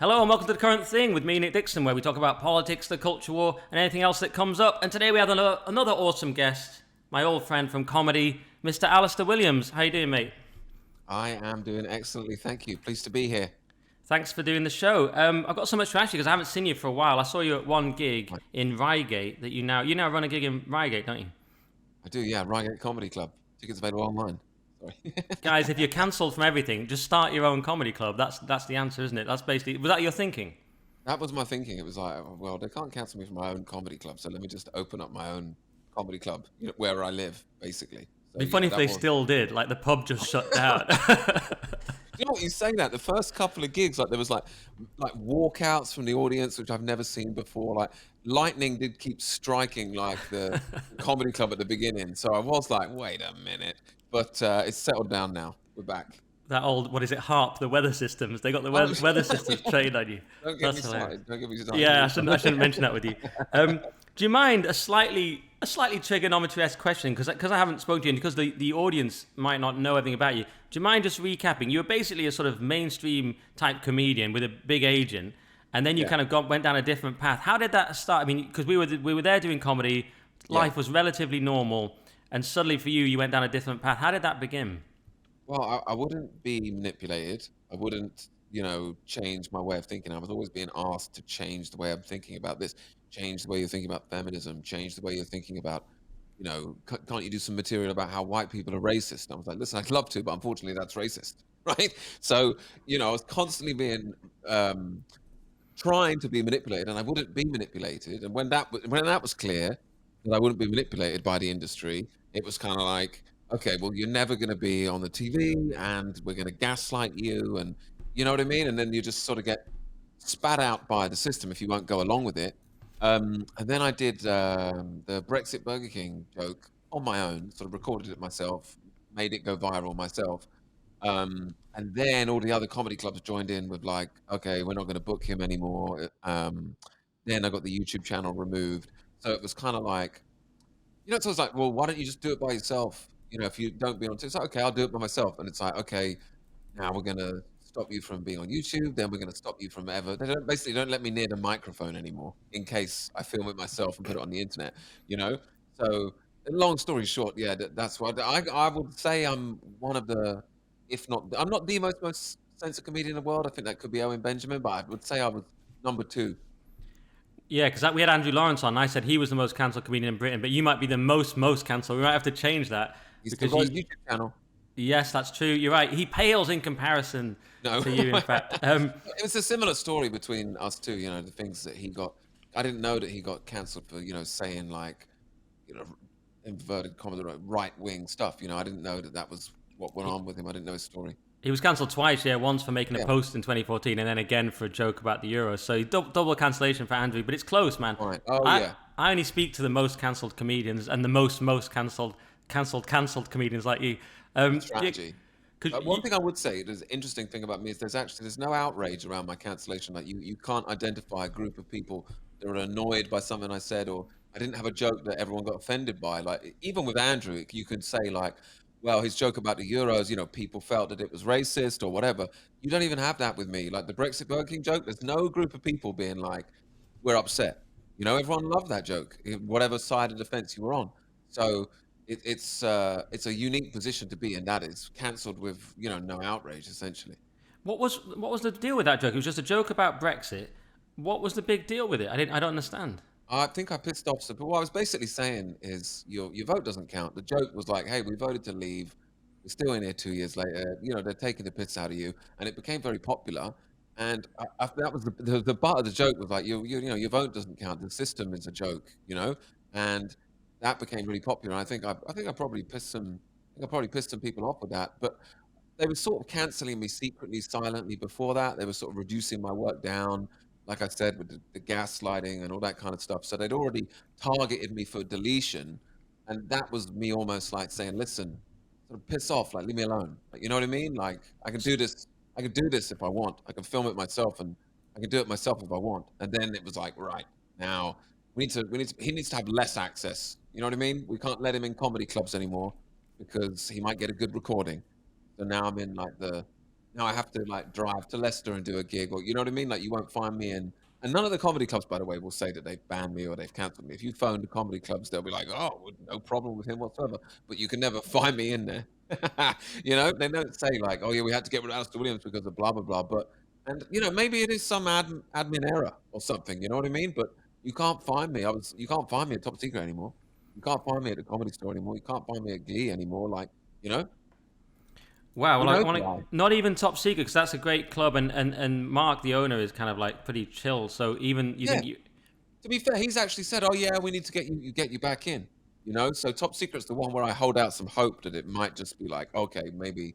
Hello and welcome to The Current Thing with me, Nick Dixon, where we talk about politics, the culture war, and anything else that comes up. And today we have another awesome guest, my old friend from comedy, Mr. Alistair Williams. How you doing, mate? I am doing excellently, thank you. Pleased to be here. Thanks for doing the show. I've got so much to ask you because I haven't seen you for a while. I saw you at one gig Right. in Reigate that you now run a gig in Reigate, don't you? I do, yeah. Reigate Comedy Club. Tickets available online. Sorry. Guys, if you're cancelled from everything, just start your own comedy club. That's the answer, isn't it? That's basically, was that your thinking? That was my thinking. It was like, well, they can't cancel me from my own comedy club, so let me just open up my own comedy club, where I live, basically. So It'd be funny yeah, if that they was. still did, like the pub just shut down. You know what? You say that the first couple of gigs, like there was like walkouts from the audience, which I've never seen before. Like lightning did keep striking like the comedy club at the beginning, so I was like, wait a minute, but it's settled down now. We're back. That old, what is it, HARP, the weather systems. They got the Oh, weather systems trained on you. don't get That's me hilarious. started. Don't get me started. Yeah, I shouldn't mention that with you. Do you mind a slightly trigonometry-esque question? Because I haven't spoken to you, and because the audience might not know everything about you. Do you mind just recapping? You were basically a sort of mainstream type comedian with a big agent, and then you Yeah. kind of went down a different path. How did that start? I mean, because we were there doing comedy, life Yeah. was relatively normal, and suddenly for you went down a different path. How did that begin? Well, I wouldn't be manipulated. I wouldn't, change my way of thinking. I was always being asked to change the way I'm thinking about this, change the way you're thinking about feminism, change the way you're thinking about, can't you do some material about how white people are racist? And I was like, listen, I'd love to, but unfortunately that's racist, right? So, I was constantly being trying to be manipulated, and I wouldn't be manipulated. And when that was clear that I wouldn't be manipulated by the industry, it was kind of like, okay, well, you're never going to be on the TV, and we're going to gaslight you, and you know what I mean. And then you just sort of get spat out by the system if you won't go along with it. And then I did the Brexit Burger King joke on my own, sort of recorded it myself, made it go viral myself. And then all the other comedy clubs joined in with like, okay, we're not going to book him anymore. Then I got the YouTube channel removed. So it was kind of like, so it's like, well, why don't you just do it by yourself? If you don't be on, it's like, okay, I'll do it by myself. And it's like, okay, now we're going to stop you from being on YouTube. Then we're going to stop you from ever. They basically don't let me near the microphone anymore in case I film it myself and put it on the internet, you know? So long story short, yeah, that's why I would say I'm one of the, if not, I'm not the most censored comedian in the world. I think that could be Owen Benjamin, but I would say I was number two. Yeah, because we had Andrew Lawrence on. And I said he was the most cancelled comedian in Britain, but you might be the most cancelled. We might have to change that He's still because got his YouTube channel. Yes, that's true. You're right. He pales in comparison No, to you. In fact, it was a similar story between us two. The things that he got. I didn't know that he got cancelled for saying like, you know, inverted commas, right wing stuff. I didn't know that was what went on with him. I didn't know his story. he was cancelled twice. Yeah, once for making a Yeah. post in 2014, and then again for a joke about the Euros. So double cancellation for Andrew, but it's close, man. All right. Oh yeah. I only speak to the most cancelled comedians and the most cancelled comedians like you. Strategy. One thing I would say, there's an interesting thing about me is there's no outrage around my cancellation. Like you can't identify a group of people that are annoyed by something I said, or I didn't have a joke that everyone got offended by. Like even with Andrew, you could say like, well, his joke about the Euros, people felt that it was racist or whatever. You don't even have that with me. Like the Brexit Burger King joke, there's no group of people being like, we're upset. Everyone loved that joke, whatever side of the fence you were on. So it's a unique position to be in. That is cancelled with no outrage essentially. what was the deal with that joke? It was just a joke about Brexit. What was the big deal with it? I don't understand. I think I pissed off some people. What I was basically saying is your vote doesn't count. The joke was like, hey, we voted to leave. We're still in here 2 years later. They're taking the piss out of you, and it became very popular. And that was the part of the joke was like, your vote doesn't count. The system is a joke, and that became really popular. I think I probably pissed some. I think I probably pissed some people off with that, but they were sort of canceling me secretly, silently before that. They were sort of reducing my work down, like I said, with the gaslighting and all that kind of stuff. So they'd already targeted me for deletion. And that was me almost like saying, listen, sort of piss off, like leave me alone. Like, you know what I mean? Like I can do this. I can do this if I want. I can film it myself and I can do it myself if I want. And then it was like, right, now he needs to have less access. You know what I mean? We can't let him in comedy clubs anymore because he might get a good recording. So now I'm in like the now I have to like drive to Leicester and do a gig, or you know what I mean? Like you won't find me in. And none of the comedy clubs, by the way, will say that they've banned me or they've cancelled me. If you phone the comedy clubs, they'll be like, "Oh, well, no problem with him whatsoever." But you can never find me in there. You know, they don't say like, "Oh yeah, we had to get rid of Alistair Williams because of blah blah blah." But and you know, maybe it is some admin error or something. You know what I mean? But you can't find me. You can't find me at Top Secret anymore. You can't find me at the Comedy Store anymore. You can't find me at Glee anymore. Like, you know, Wow, who well, I knows want to, why? not even Top Secret, because that's a great club, and Mark, the owner, is kind of like pretty chill. So even you Yeah. think you, To be fair, he's actually said, "Oh yeah, we need to get you back in." You know, so Top Secret's the one where I hold out some hope that it might just be like, okay, maybe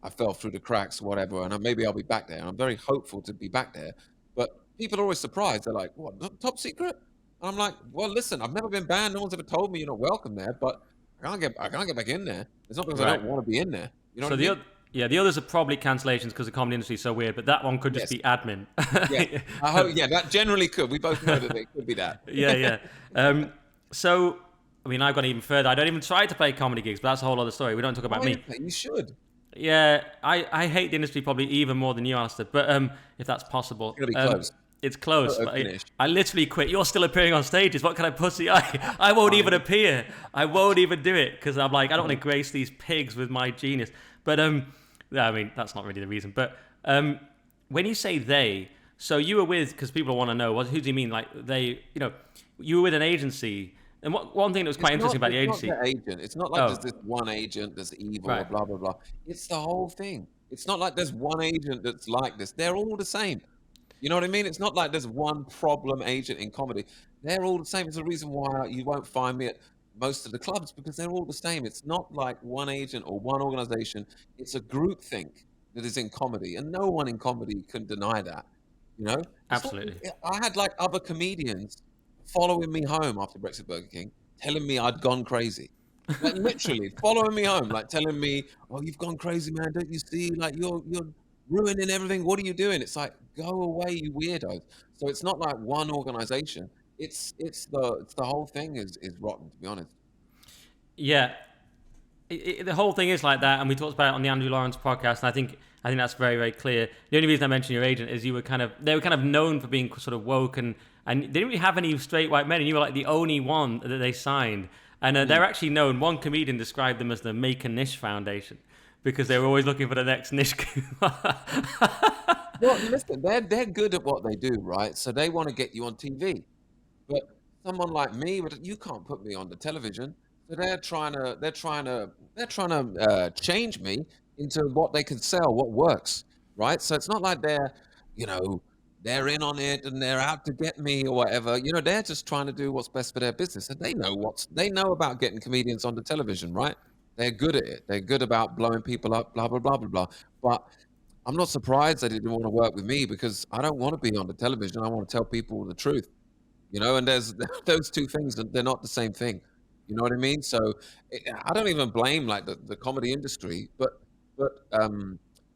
I fell through the cracks, or whatever, and maybe I'll be back there. And I'm very hopeful to be back there. But people are always surprised. They're like, "What? Top Secret?" And I'm like, "Well, listen, I've never been banned. No one's ever told me you're not welcome there. But I can't get back in there. It's not because I right? don't want to be in there. You know what So I mean?" yeah, the others are probably cancellations because the comedy industry is so weird, but that one could just Yes. be admin. Yeah. I hope. Yeah, that generally could. We both know that it could be that. Yeah, yeah. So, I mean, I've gone even further. I don't even try to play comedy gigs, but that's a whole other story. We don't talk about Why? me. You should. Yeah, I hate the industry probably even more than you, Alistair, but if that's possible. It's gonna be close. It's close. Photo But finish. I literally quit. You're still appearing on stages. What kind of pussy? I won't even appear. I won't even do it because I'm like, I don't want to grace these pigs with my genius. But yeah, I mean, that's not really the reason. But when you say they, so you were with, because people want to know, who do you mean? Like they, you were with an agency. And one thing that was quite interesting about the agency. It's not the agent. It's not like Oh, there's this one agent that's evil or right. blah blah blah. It's the whole thing. It's not like there's one agent that's like this. They're all the same. You know what I mean? It's not like there's one problem agent in comedy. They're all the same. It's the reason why you won't find me at most of the clubs, because they're all the same. It's not like one agent or one organization. It's a group think that is in comedy, and no one in comedy can deny that. You know, it's not, Absolutely. I had like other comedians following me home after Brexit Burger King, telling me I'd gone crazy. Like literally following me home, like telling me, "Oh, you've gone crazy, man! Don't you see? Like you're ruining everything. What are you doing?" It's like, go away, you weirdos. So it's not like one organization. It's the whole thing is rotten, to be honest. Yeah, the whole thing is like that, and we talked about it on the Andrew Lawrence podcast. And I think that's very, very clear. The only reason I mentioned your agent is they were kind of known for being sort of woke, and they didn't really have any straight white men, and you were like the only one that they signed. And they're actually known. One comedian described them as the Make a Niche Foundation because they were always looking for the next niche. Well, listen, they're good at what they do, right? So they want to get you on TV. But someone like me, you can't put me on the television. So they're trying to change me into what they can sell, what works, right? So it's not like you know, they're in on it and they're out to get me or whatever. You know, they're just trying to do what's best for their business, and they know about getting comedians on the television, right? They're good at it. They're good about blowing people up, blah blah blah blah blah. But I'm not surprised they didn't want to work with me, because I don't want to be on the television. I want to tell people the truth. You know, and there's those two things, they're not the same thing. You know what I mean? So I don't even blame like the comedy industry, but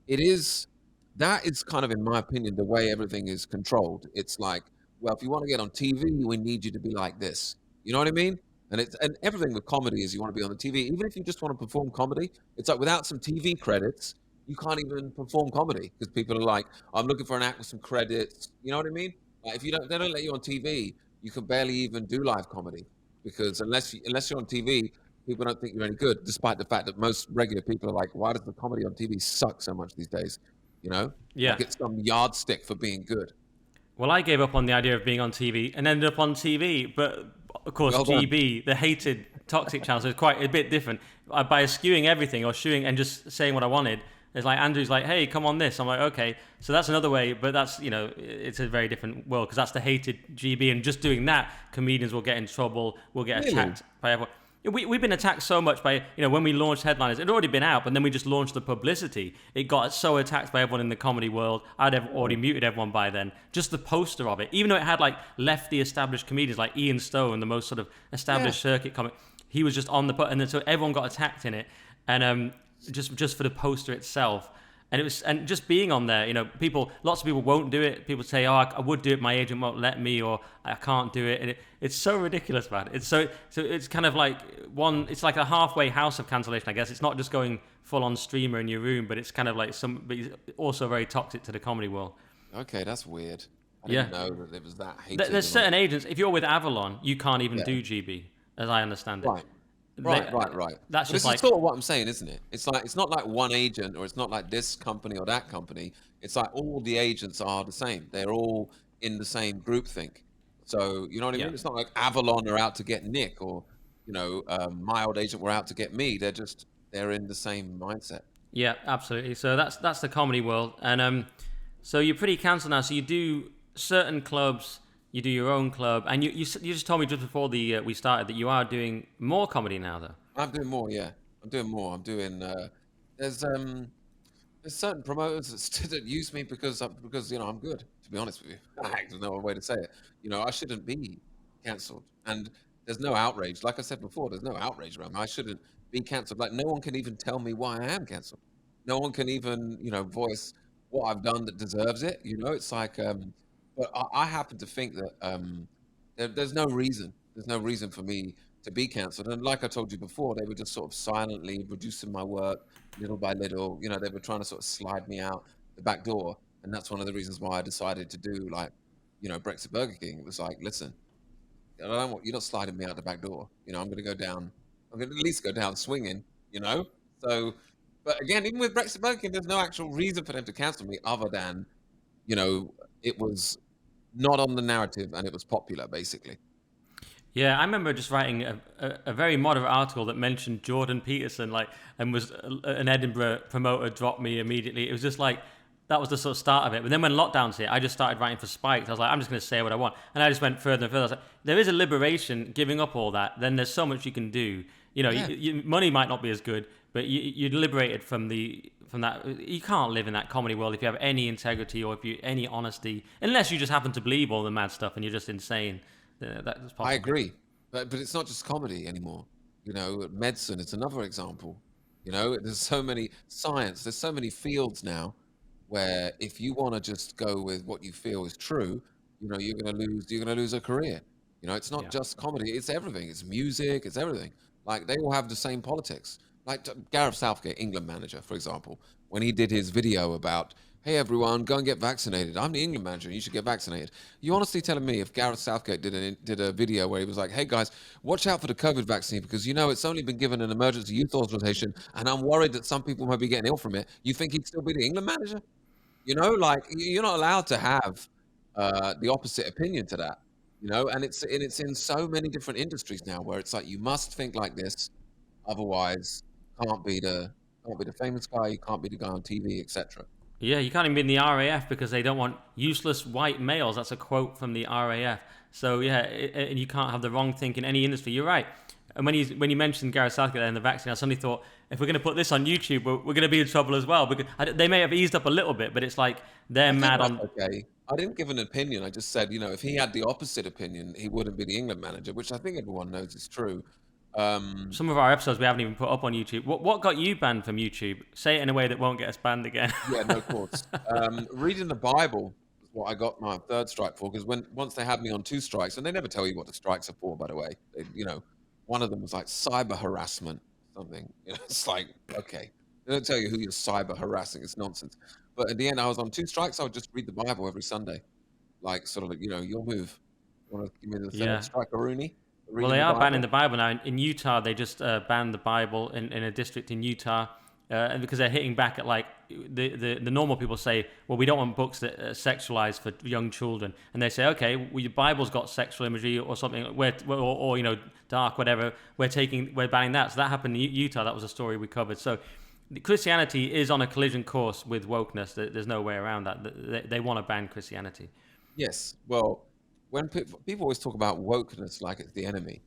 it is that is kind of, in my opinion, the way everything is controlled. It's like, well, if you want to get on TV, we need you to be like this. You know what I mean? And everything with comedy is you want to be on the TV. Even if you just want to perform comedy, it's like without some TV credits, you can't even perform comedy, because people are like, I'm looking for an act with some credits. You know what I mean? Like if they don't let you on TV, you can barely even do live comedy, because unless you're on TV, people don't think you're any good. Despite the fact that most regular people are like, why does the comedy on TV suck so much these days? You know, Yeah. like it's some yardstick for being good. Well, I gave up on the idea of being on TV and ended up on TV, but of course, Well done. GB, the hated toxic channel, so it's quite a bit different. By eschewing everything or shooing and just saying what I wanted, it's like Andrew's like, "Hey, come on this." I'm like, "Okay." So that's another way, but that's, it's a very different world, because that's the hated GB, and just doing that, comedians will get in trouble, will get Really? attacked by everyone. We've been attacked so much by, when we launched Headliners, it had already been out, but then we just launched the publicity. It got so attacked by everyone in the comedy world. I'd have already muted everyone by then. Just the poster of it, even though it had like left the established comedians like Ian Stone, the most sort of established circuit comic, he was just on the and then so everyone got attacked in it, and just for the poster itself. and just being on there, lots of people won't do it. People say, "Oh, I would do it. My agent won't let me," or "I can't do it." And it's so ridiculous, man. It's so it's kind of like it's like a halfway house of cancellation, I guess. It's not just going full on streamer in your room, but it's kind of like but it's also very toxic to the comedy world. Okay, that's weird. I Yeah. didn't know that it was that hated. There's certain agents. If you're with Avalon, you can't even Yeah. do GB, as I understand it. Right. Right. That's But just this like is sort of what I'm saying, isn't it? It's like it's not like one agent, or it's not like this company or that company. It's like all the agents are the same. They're all in the same groupthink. So you know what I yeah. mean? It's not like Avalon are out to get Nick, or Mild Agent were out to get me. They're in the same mindset. Yeah, absolutely. So that's the comedy world, and so you're pretty cancelled now. So you do certain clubs, you do your own club, and you just told me just before we started that you are doing more comedy now, though. I'm doing more, yeah. I'm doing more. I'm doing. There's um there's certain promoters that still use me because I'm good. To be honest with you, there's no other way to say it. I shouldn't be cancelled, and there's no outrage. Like I said before, there's no outrage around me. I shouldn't be cancelled. Like no one can even tell me why I am cancelled. No one can even voice what I've done that deserves it. It's like but I happen to think that there's no reason. There's no reason for me to be cancelled. And like I told you before, they were just sort of silently reducing my work little by little. They were trying to sort of slide me out the back door. And that's one of the reasons why I decided to do Brexit Burger King. It was like, listen, I don't want you're not sliding me out the back door. I'm going to go down. I'm going to at least go down swinging. So, but again, even with Brexit Burger King, there's no actual reason for them to cancel me other than, it was not on the narrative and it was popular, basically. Yeah, I remember just writing a very moderate article that mentioned Jordan Peterson, and was an Edinburgh promoter dropped me immediately. It was just like, that was the sort of start of it. But then when lockdowns hit, I just started writing for Spiked. I was like, I'm just going to say what I want. And I just went further and further. I was like, there is a liberation giving up all that. Then there's so much you can do. Yeah. Money might not be as good, but you're liberated from that. You can't live in that comedy world if you have any integrity or any honesty, unless you just happen to believe all the mad stuff and you're just insane. That's possible. I agree, but it's not just comedy anymore. Medicine is another example. There's so many science. There's so many fields now where if you want to just go with what you feel is true, you're gonna lose a career. It's not just comedy. It's everything. It's music. It's everything. Like they all have the same politics. Like Gareth Southgate, England manager, for example, when he did his video about, hey everyone, go and get vaccinated. I'm the England manager. You should get vaccinated. You honestly telling me if Gareth Southgate did a video where he was like, hey guys, watch out for the COVID vaccine because it's only been given an emergency use authorization and I'm worried that some people might be getting ill from it. You think he'd still be the England manager? Like you're not allowed to have the opposite opinion to that. And it's in so many different industries now where it's like you must think like this, otherwise can't be the famous guy, you can't be the guy on TV, etc. Yeah, you can't even be in the RAF because they don't want useless white males. That's a quote from the RAF. So yeah, and you can't have the wrong think in any industry. You're right. And when you mentioned Gareth Southgate and the vaccine, I suddenly thought, if we're going to put this on YouTube, we're going to be in trouble as well. Because they may have eased up a little bit, but it's like they're mad on. Okay, I didn't give an opinion. I just said, if he had the opposite opinion, he wouldn't be the England manager, which I think everyone knows is true. Some of our episodes we haven't even put up on YouTube. What got you banned from YouTube? Say it in a way that won't get us banned again. Yeah, no, of course. Reading the Bible is what I got my third strike for, because once they had me on 2 strikes, and they never tell you what the strikes are for, by the way. One of them was like cyber harassment, something. It's like, okay, they don't tell you who you're cyber harassing. It's nonsense. But at the end, I was on 2 strikes. I would just read the Bible every Sunday, like sort of like, your move. You want to give me the third strike, Rooney? Well, they are banning the Bible now. In Utah, they just banned the Bible in a district in Utah because they're hitting back at like the normal people say, well, we don't want books that are sexualized for young children, and they say, okay, well, your Bible's got sexual imagery or something, or dark, whatever. We're banning that. So that happened in Utah. That was a story we covered. So Christianity is on a collision course with wokeness. There's no way around that. They want to ban Christianity. Yes. Well, when people always talk about wokeness like it's the enemy,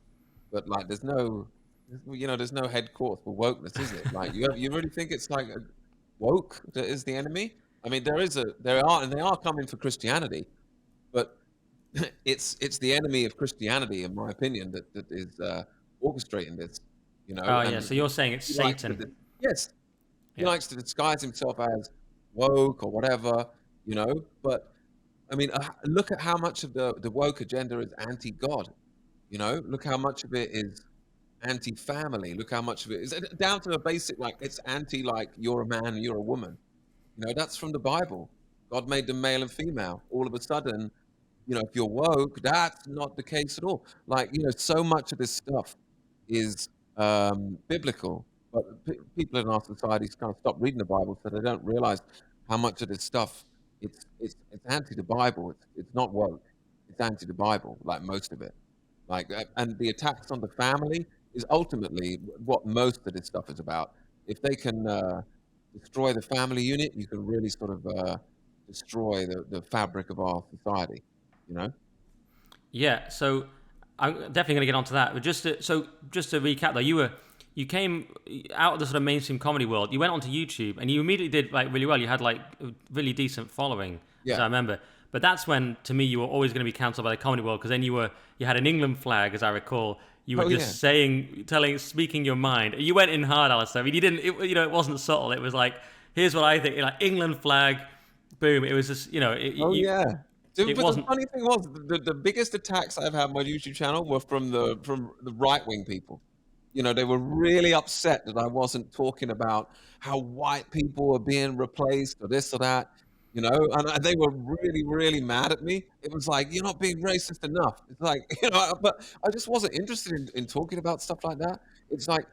but like there's no head course for wokeness, is it? Like you really think it's like woke that is the enemy? I mean, they are coming for Christianity, but it's the enemy of Christianity, in my opinion, that is orchestrating this. Oh yeah, so you're saying it's Satan? Yes, he likes to disguise himself as woke or whatever, you know. But I mean, look at how much of the woke agenda is anti-God. You know, look how much of it is anti-family. Look how much of it is down to a basic, like it's anti, like you're a man, you're a woman. You know, that's from the Bible. God made them male and female. All of a sudden, you know, if you're woke, that's not the case at all. Like, you know, so much of this stuff is biblical, but people in our society kind of stop reading the Bible, so they don't realize how much of this stuff it's anti the Bible. It's not woke. It's anti the Bible, like most of it. Like, and the attacks on the family is ultimately what most of this stuff is about. If they can destroy the family unit, you can really sort of destroy the fabric of our society. You know? Yeah, so I'm definitely going to get onto that. But just to recap, though, you came out of the sort of mainstream comedy world. You went onto YouTube, and you immediately did like really well. You had like a really decent following, as Yeah. I remember. But that's when, to me, you were always going to be cancelled by the comedy world, because then you had an England flag, as I recall. You were Oh just yeah. speaking your mind. You went in hard, Alistair. I mean, you didn't. It wasn't subtle. It was like, here's what I think. Like England flag, boom. It was just, Oh yeah. it But the wasn't. funny thing was, the biggest attacks I've had on my YouTube channel were from the right wing people. You know, they were really upset that I wasn't talking about how white people are being replaced or this or that. You know, and they were really, really mad at me. It was like, you're not being racist enough. It's like, you know, but I just wasn't interested in talking about stuff like that. It's like,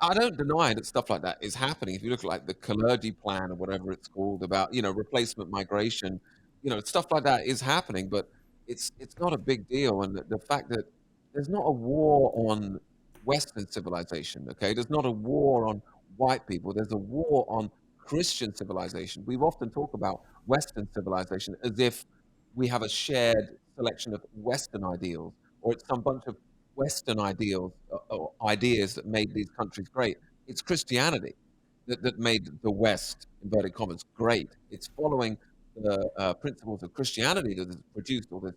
I don't deny that stuff like that is happening. If you look at like the Kalergi plan or whatever it's called about, you know, replacement migration, you know, stuff like that is happening, but it's not a big deal. And the fact that there's not a war on Western civilization, okay? There's not a war on white people. There's a war on Christian civilization. We often talk about Western civilization as if we have a shared selection of Western ideals, or it's some bunch of Western ideals or ideas that made these countries great. It's Christianity that made the West, inverted commas, great. It's following the principles of Christianity that has produced all this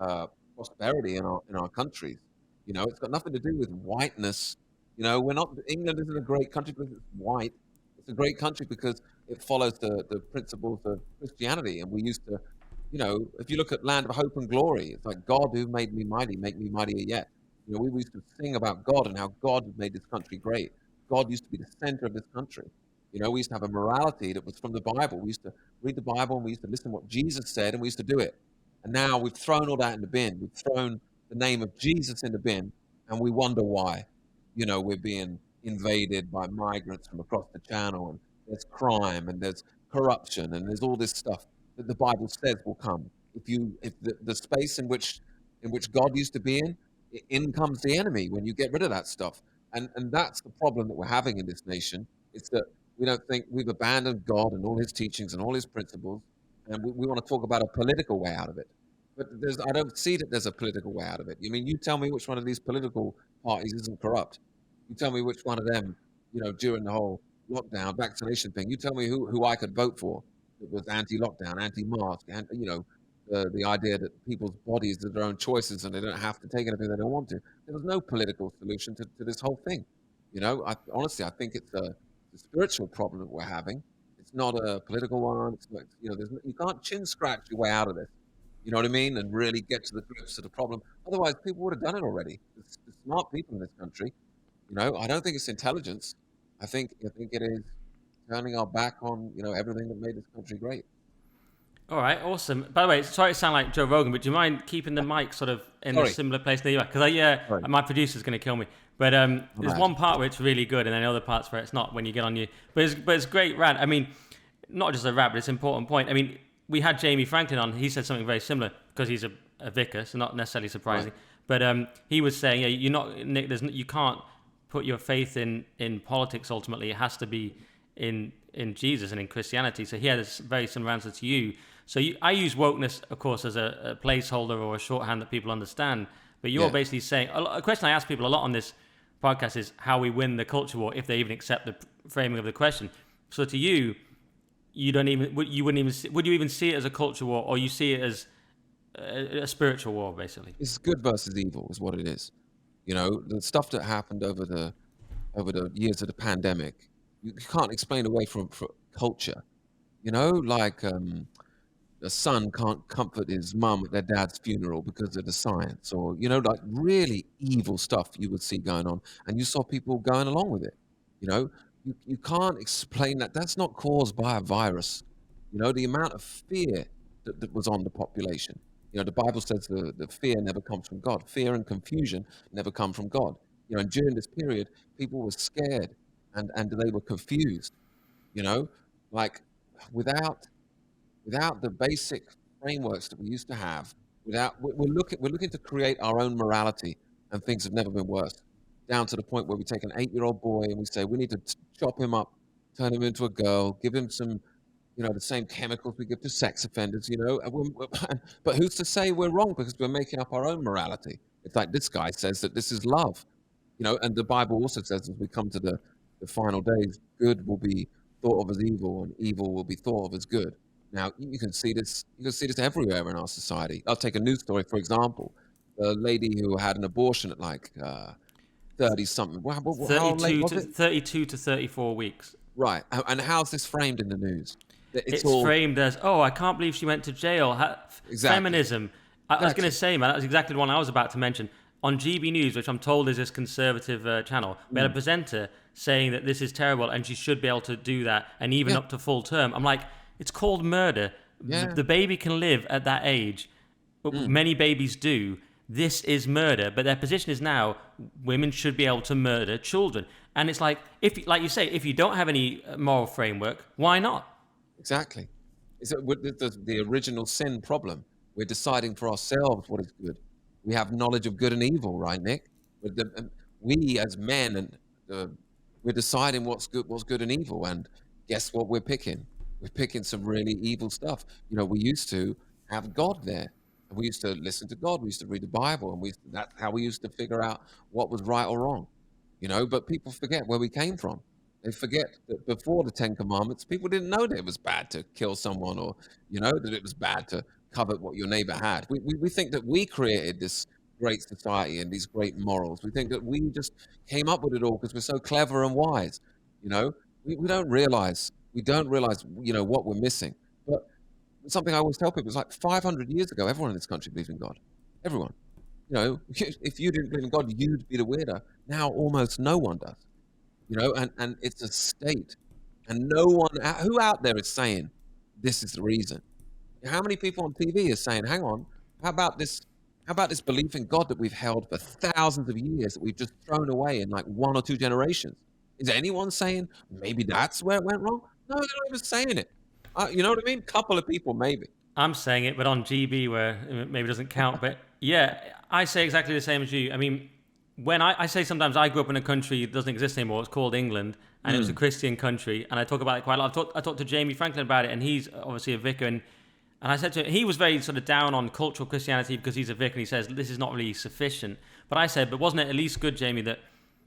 uh, prosperity in our countries. You know, it's got nothing to do with whiteness. You know, we're not. England isn't a great country because it's white. It's a great country because it follows the principles of Christianity. And we used to, you know, if you look at Land of Hope and Glory, it's like, God who made me mighty, make me mightier yet. You know, we used to sing about God and how God had made this country great. God used to be the center of this country. You know, we used to have a morality that was from the Bible. We used to read the Bible and we used to listen to what Jesus said and we used to do it. And now we've thrown all that in the bin. We've thrown the name of Jesus in the bin and we wonder why. You know, we're being invaded by migrants from across the channel and there's crime and there's corruption and there's all this stuff that the Bible says will come. If the space in which God used to be in comes the enemy when you get rid of that stuff. And that's the problem that we're having in this nation. It's that we don't think we've abandoned God and all his teachings and all his principles, and we want to talk about a political way out of it. But I don't see that there's a political way out of it. I mean, you tell me which one of these political parties isn't corrupt. You tell me which one of them, you know, during the whole lockdown vaccination thing. You tell me who I could vote for that was anti-lockdown, anti-mask, and you know, the idea that people's bodies are their own choices and they don't have to take anything they don't want to. There's no political solution to this whole thing. You know, honestly, I think it's a spiritual problem that we're having. It's not a political one. It's not, you know, you can't chin scratch your way out of this. You know what I mean? And really get to the grips of the problem. Otherwise, people would have done it already. The smart people in this country. You know, I don't think it's intelligence. I think it is turning our back on, you know, everything that made this country great. All right, awesome. By the way, sorry to sound like Joe Rogan, but do you mind keeping the mic sort of in a Sorry, similar place near you? Because sorry. my producer's going to kill me. But I'm there's mad. one part where it's really good, and then other parts where it's not when you get on you. But it's great rant. I mean, not just a rant, but it's an important point. I mean, we had Jamie Franklin on. He said something very similar because he's a vicar, so not necessarily surprising. Right. But he was saying, yeah, you're not Nick. You can't put your faith in politics. Ultimately, it has to be in Jesus and in Christianity. So he had a very similar answer to you. So I use wokeness, of course, as a placeholder or a shorthand that people understand. But you're Yeah. basically saying a question I ask people a lot on this podcast is how we win the culture war, if they even accept the framing of the question. So to you, you don't even would you even see it as a culture war, or you see it as a spiritual war, basically? It's good versus evil, is what it is. You know, the stuff that happened over the years of the pandemic, you can't explain away from culture. You know, like a son can't comfort his mum at their dad's funeral because of the science, or like really evil stuff you would see going on, and you saw people going along with it. You know, you can't explain that. That's not caused by a virus. The amount of fear that was on the population. The Bible says the fear never comes from God. Fear and confusion never come from God. And during this period, people were scared and they were confused. You know, like without the basic frameworks that we used to have, we're looking to create our own morality, and things have never been worse. Down to the point where we take an 8-year-old boy and we say we need to chop him up, turn him into a girl, give him some, the same chemicals we give to sex offenders. But who's to say we're wrong because we're making up our own morality? It's like this guy says that this is love, and the Bible also says as we come to the final days, good will be thought of as evil and evil will be thought of as good. Now you can see this. You can see this everywhere in our society. I'll take a news story for example. The lady who had an abortion at like 30 something. How late was it? 32 to 34 weeks. Right. And how's this framed in the news? It's all framed as, oh, I can't believe she went to jail. Exactly. Feminism. I was going to say, man, that was exactly the one I was about to mention. On GB News, which I'm told is this conservative channel, we had a presenter saying that this is terrible and she should be able to do that, and even up to full term. I'm like, it's called murder. Yeah. The baby can live at that age. Many babies do. This is murder. But their position is now women should be able to murder children. And it's like, like you say, if you don't have any moral framework, why not? Exactly. It's the original sin problem. We're deciding for ourselves what is good. We have knowledge of good and evil, right, Nick? We as men, and we're deciding what's good and evil. And guess what we're picking? We're picking some really evil stuff. We used to have God there, and we used to listen to God. We used to read the Bible, and that's how we used to figure out what was right or wrong. But people forget where we came from. They forget that before the 10 Commandments, people didn't know that it was bad to kill someone, or that it was bad to covet what your neighbor had. We think that we created this great society and these great morals. We think that we just came up with it all because we're so clever and wise. We don't realize what we're missing. But something I always tell people is like 500 years ago, everyone in this country believed in God. Everyone. If you didn't believe in God, you'd be the weirdo. Now almost no one does. And it's a state, and no one who out there is saying this is the reason. How many people on TV are saying, hang on, how about this belief in God that we've held for thousands of years that we've just thrown away in like 1 or 2 generations? Is anyone saying maybe that's where it went wrong? No, they're not even saying it. You know what I mean? Couple of people maybe. I'm saying it, but on GB where it maybe doesn't count. But yeah, I say exactly the same as you. I mean, when I say sometimes I grew up in a country that doesn't exist anymore, it's called England, and it was a Christian country, and I talk about it quite a lot. I talked to Jamie Franklin about it, and he's obviously a vicar, and I said to him, he was very sort of down on cultural Christianity because he's a vicar, and he says, this is not really sufficient. But I said, but wasn't it at least good, Jamie, that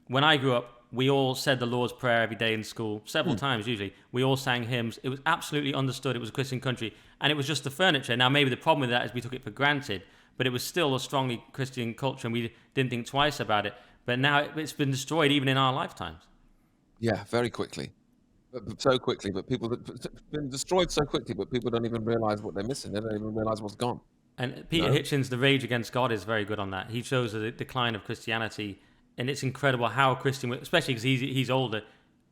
when I grew up, we all said the Lord's Prayer every day in school, several times usually. We all sang hymns. It was absolutely understood it was a Christian country, and it was just the furniture. Now, maybe the problem with that is we took it for granted, but it was still a strongly Christian culture, and we didn't think twice about it. But now it's been destroyed even in our lifetimes. Yeah, very quickly. So quickly, but it's been destroyed so quickly, but people don't even realize what they're missing. They don't even realize what's gone. And Peter Hitchens' The Rage Against God is very good on that. He shows the decline of Christianity, and it's incredible how Christian, especially because he's older,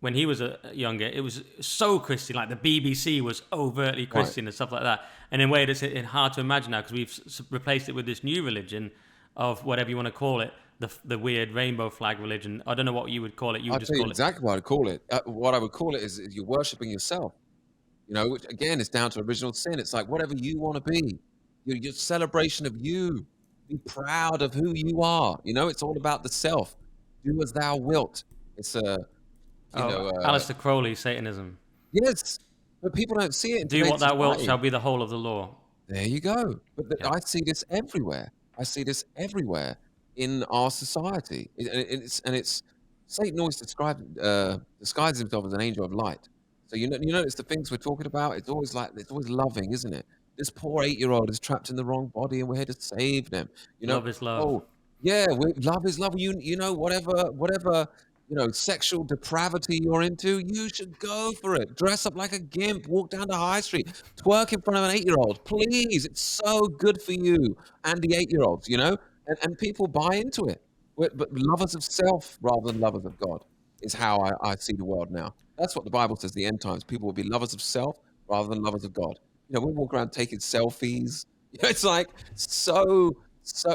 when he was younger, it was so Christian, like the BBC was overtly Christian and stuff like that. And in a way, it's hard to imagine now because we've replaced it with this new religion of whatever you want to call it. The weird rainbow flag religion. I don't know what you would call it. You would just call it exactly what I'd call it. What I would call it is you're worshiping yourself. Which again is down to original sin. It's like whatever you want to be. Your celebration of you. Be proud of who you are. It's all about the self. Do as thou wilt. It's Alistair Crowley, Satanism. Yes, but people don't see it. Do what thou wilt shall be the whole of the law. There you go. But I see this everywhere. In our society, it's Satan always disguises himself as an angel of light. So notice the things we're talking about. It's always loving, isn't it? This poor 8-year-old is trapped in the wrong body, and we're here to save them. Love is love. Oh, yeah, love is love. Whatever sexual depravity you're into, you should go for it. Dress up like a gimp, walk down the high street, twerk in front of an 8-year-old. Please, it's so good for you and the 8-year-olds, and people buy into it. But lovers of self rather than lovers of God is how I see the world now. That's what the Bible says, the end times. People will be lovers of self rather than lovers of God. We walk around taking selfies. It's like so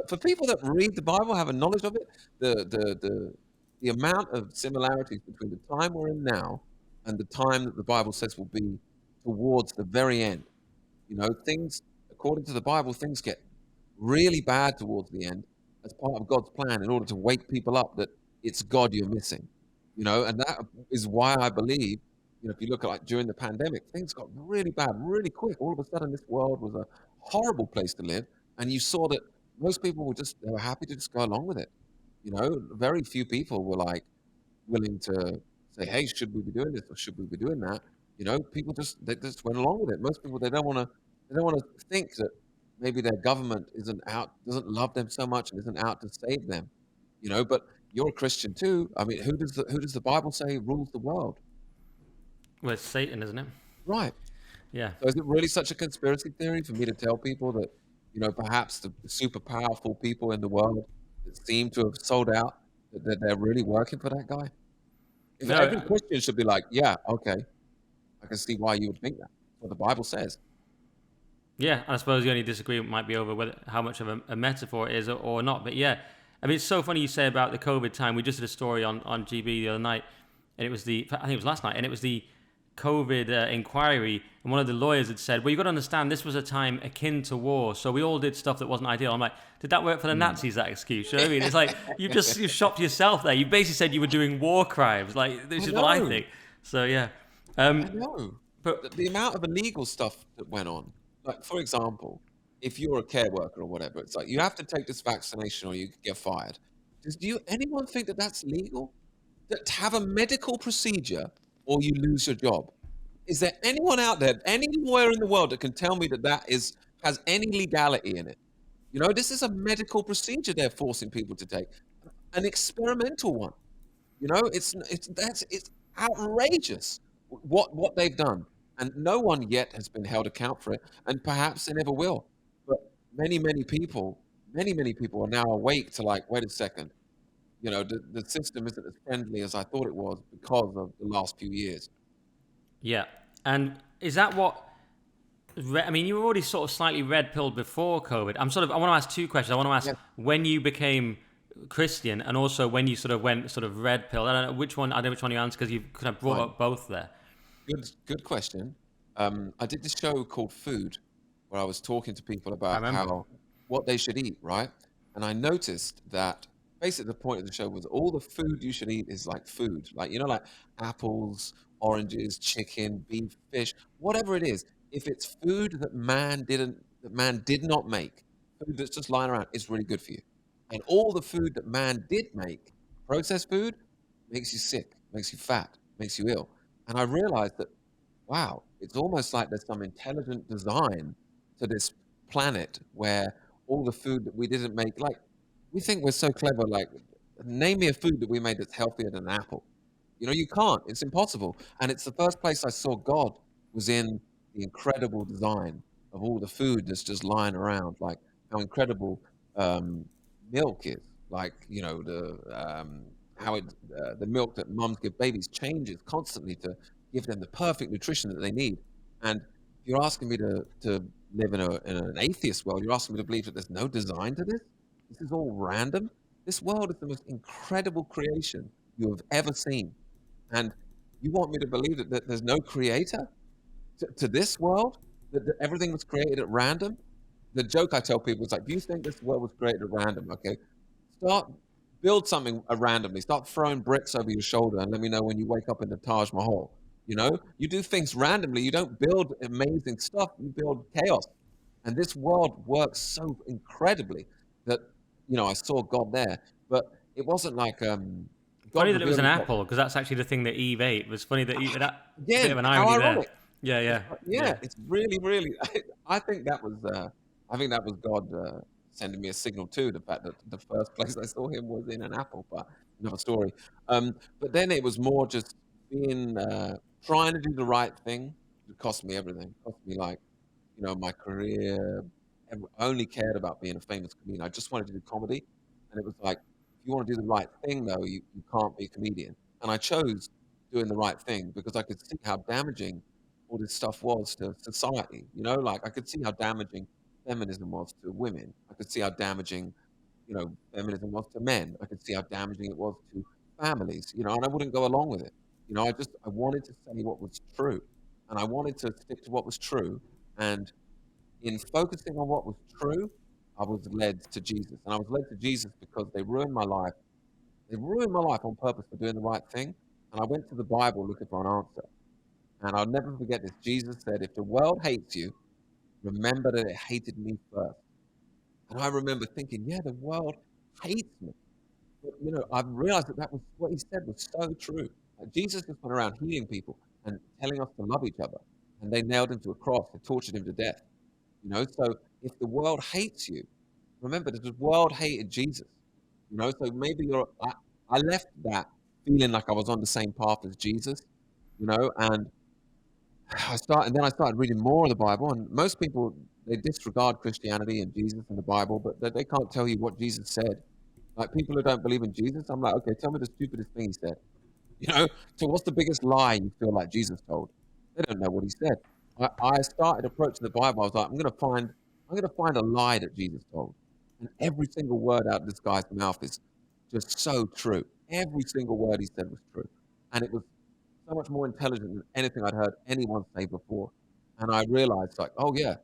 for people that read the Bible, have a knowledge of it, the amount of similarities between the time we're in now and the time that the Bible says will be towards the very end. Things, according to the Bible, things get really bad towards the end as part of God's plan in order to wake people up that it's God you're missing. And that is why I believe, if you look at like during the pandemic, things got really bad really quick. All of a sudden, this world was a horrible place to live. And you saw that most people they were happy to just go along with it. Very few people were like willing to say, "Hey, should we be doing this or should we be doing that?" People they just went along with it. Most people they don't want to think that maybe their government doesn't love them so much and isn't out to save them. But you're a Christian too. I mean, who does the Bible say rules the world? Well, it's Satan, isn't it? Right. Yeah. So is it really such a conspiracy theory for me to tell people that, perhaps the super powerful people in the world that seem to have sold out, that they're really working for that guy? If No, every Christian should be like, yeah, okay, I can see why you would think that. That's what the Bible says. yeah, I suppose the only disagreement might be over how much of a metaphor it is or not. But yeah, I mean, it's so funny you say about the COVID time. We just did a story on GB the other night, and I think it was last night, and it was the COVID inquiry, and one of the lawyers had said, well, you've got to understand this was a time akin to war, so we all did stuff that wasn't ideal. I'm like, did that work for the Nazis, that excuse? You know what I mean? It's like, you shopped yourself there. You basically said you were doing war crimes. Like, this is what I think. So, yeah. I know. But the amount of illegal stuff that went on, like, for example, if you're a care worker or whatever, it's like, you have to take this vaccination or you could get fired. Anyone think that that's legal? To have a medical procedure or you lose your job. Is there anyone out there, any lawyer in the world that can tell me that has any legality in it? This is a medical procedure they're forcing people to take, an experimental one. It's outrageous what they've done, and no one yet has been held account for it, and perhaps they never will. But many people are now awake to like, wait a second, the system isn't as friendly as I thought it was because of the last few years. Yeah. And is that what... I mean, you were already sort of slightly red-pilled before COVID. I want to ask two questions. I want to ask when you became Christian and also when you sort of went sort of red-pilled. I don't know which one you answered because you kind of brought up both there. Good question. I did this show called Food where I was talking to people about what they should eat, right? And I noticed that basically the point of the show was all the food you should eat is like food, like like apples, oranges, chicken, beef, fish, whatever it is. If it's food that man did not make, food that's just lying around, it's really good for you. And all the food that man did make, processed food, makes you sick, makes you fat, makes you ill. And I realized that, wow, it's almost like there's some intelligent design to this planet where all the food that we didn't make, like, we think we're so clever, like, name me a food that we made that's healthier than an apple. You can't. It's impossible. And it's the first place I saw God was in the incredible design of all the food that's just lying around, like how incredible milk is, like, how the milk that mums give babies changes constantly to give them the perfect nutrition that they need. And you're asking me to live in an atheist world. You're asking me to believe that there's no design to this. This is all random. This world is the most incredible creation you have ever seen. And you want me to believe that there's no creator to this world? That everything was created at random? The joke I tell people is like, do you think this world was created at random? Okay, build something randomly. Start throwing bricks over your shoulder and let me know when you wake up in the Taj Mahal. You do things randomly. You don't build amazing stuff. You build chaos. And this world works so incredibly that, I saw God there. But it wasn't like... Funny that it was an apple, because that's actually the thing that Eve ate. It was funny that bit of an irony there. Yeah. It's really, really... I think that was God sending me a signal too. The fact that the first place I saw him was in an apple, but another story. But then it was more just being trying to do the right thing. It cost me everything. It cost me like my career. I only cared about being a famous comedian. I just wanted to do comedy, and it was like, if you want to do the right thing, though, you can't be a comedian. And I chose doing the right thing because I could see how damaging all this stuff was to society. Like I could see how damaging feminism was to women. I could see how damaging, feminism was to men. I could see how damaging it was to families. And I wouldn't go along with it. I wanted to say what was true, and I wanted to stick to what was true. And in focusing on what was true, I was led to Jesus. And I was led to Jesus because they ruined my life. They ruined my life on purpose for doing the right thing. And I went to the Bible looking for an answer. And I'll never forget this. Jesus said, if the world hates you, remember that it hated me first. And I remember thinking, yeah, the world hates me. But, I've realized that was what he said was so true. Like Jesus just went around healing people and telling us to love each other. And they nailed him to a cross. They tortured him to death. So if the world hates you, remember that the world hated Jesus. So maybe I left that feeling like I was on the same path as Jesus, and then I started reading more of the Bible. And most people, they disregard Christianity and Jesus and the Bible, but they can't tell you what Jesus said. Like people who don't believe in Jesus, I'm like, okay, tell me the stupidest thing he said. So what's the biggest lie you feel like Jesus told? They don't know what he said. I started approaching the Bible. I was like, I'm gonna find a lie that Jesus told, and every single word out of this guy's mouth is just so true. Every single word he said was true, and it was so much more intelligent than anything I'd heard anyone say before. And I realized, like, oh yeah,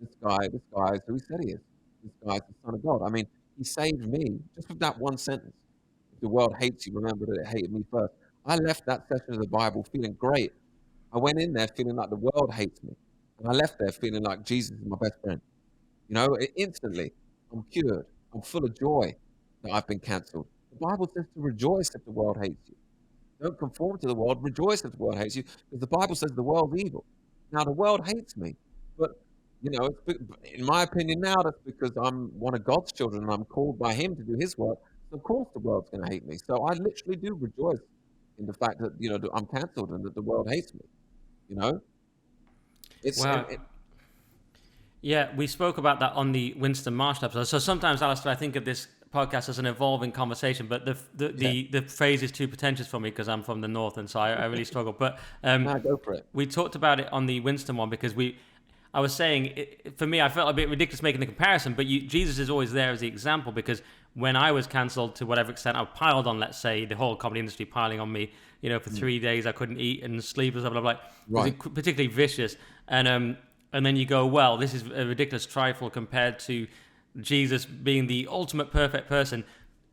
this guy is who he said he is. This guy's the Son of God. I mean, he saved me just with that one sentence. If the world hates you, remember that it hated me first. I left that session of the Bible feeling great. I went in there feeling like the world hates me. And I left there feeling like Jesus is my best friend. Instantly, I'm cured. I'm full of joy that I've been cancelled. The Bible says to rejoice if the world hates you. Don't conform to the world. Rejoice if the world hates you, because the Bible says the world's evil. Now, the world hates me, but, in my opinion now, that's because I'm one of God's children and I'm called by him to do his work. So of course the world's going to hate me. So I literally do rejoice in the fact that, that I'm cancelled and that the world hates me. It's Wow. Yeah, we spoke about that on the Winston Marshall episode. So sometimes, Alistair, I think of this podcast as an evolving conversation, but the phrase is too pretentious for me because I'm from the north, and so I really struggle. But go for it. We talked about it on the Winston one because I was saying, for me, I felt a bit ridiculous making the comparison, but Jesus is always there as the example, because when I was cancelled to whatever extent, I piled on, let's say, the whole comedy industry piling on me, for 3 days I couldn't eat and sleep and stuff, blah, blah, blah. Right. It was particularly vicious. And then you go, well, this is a ridiculous trifle compared to Jesus being the ultimate perfect person,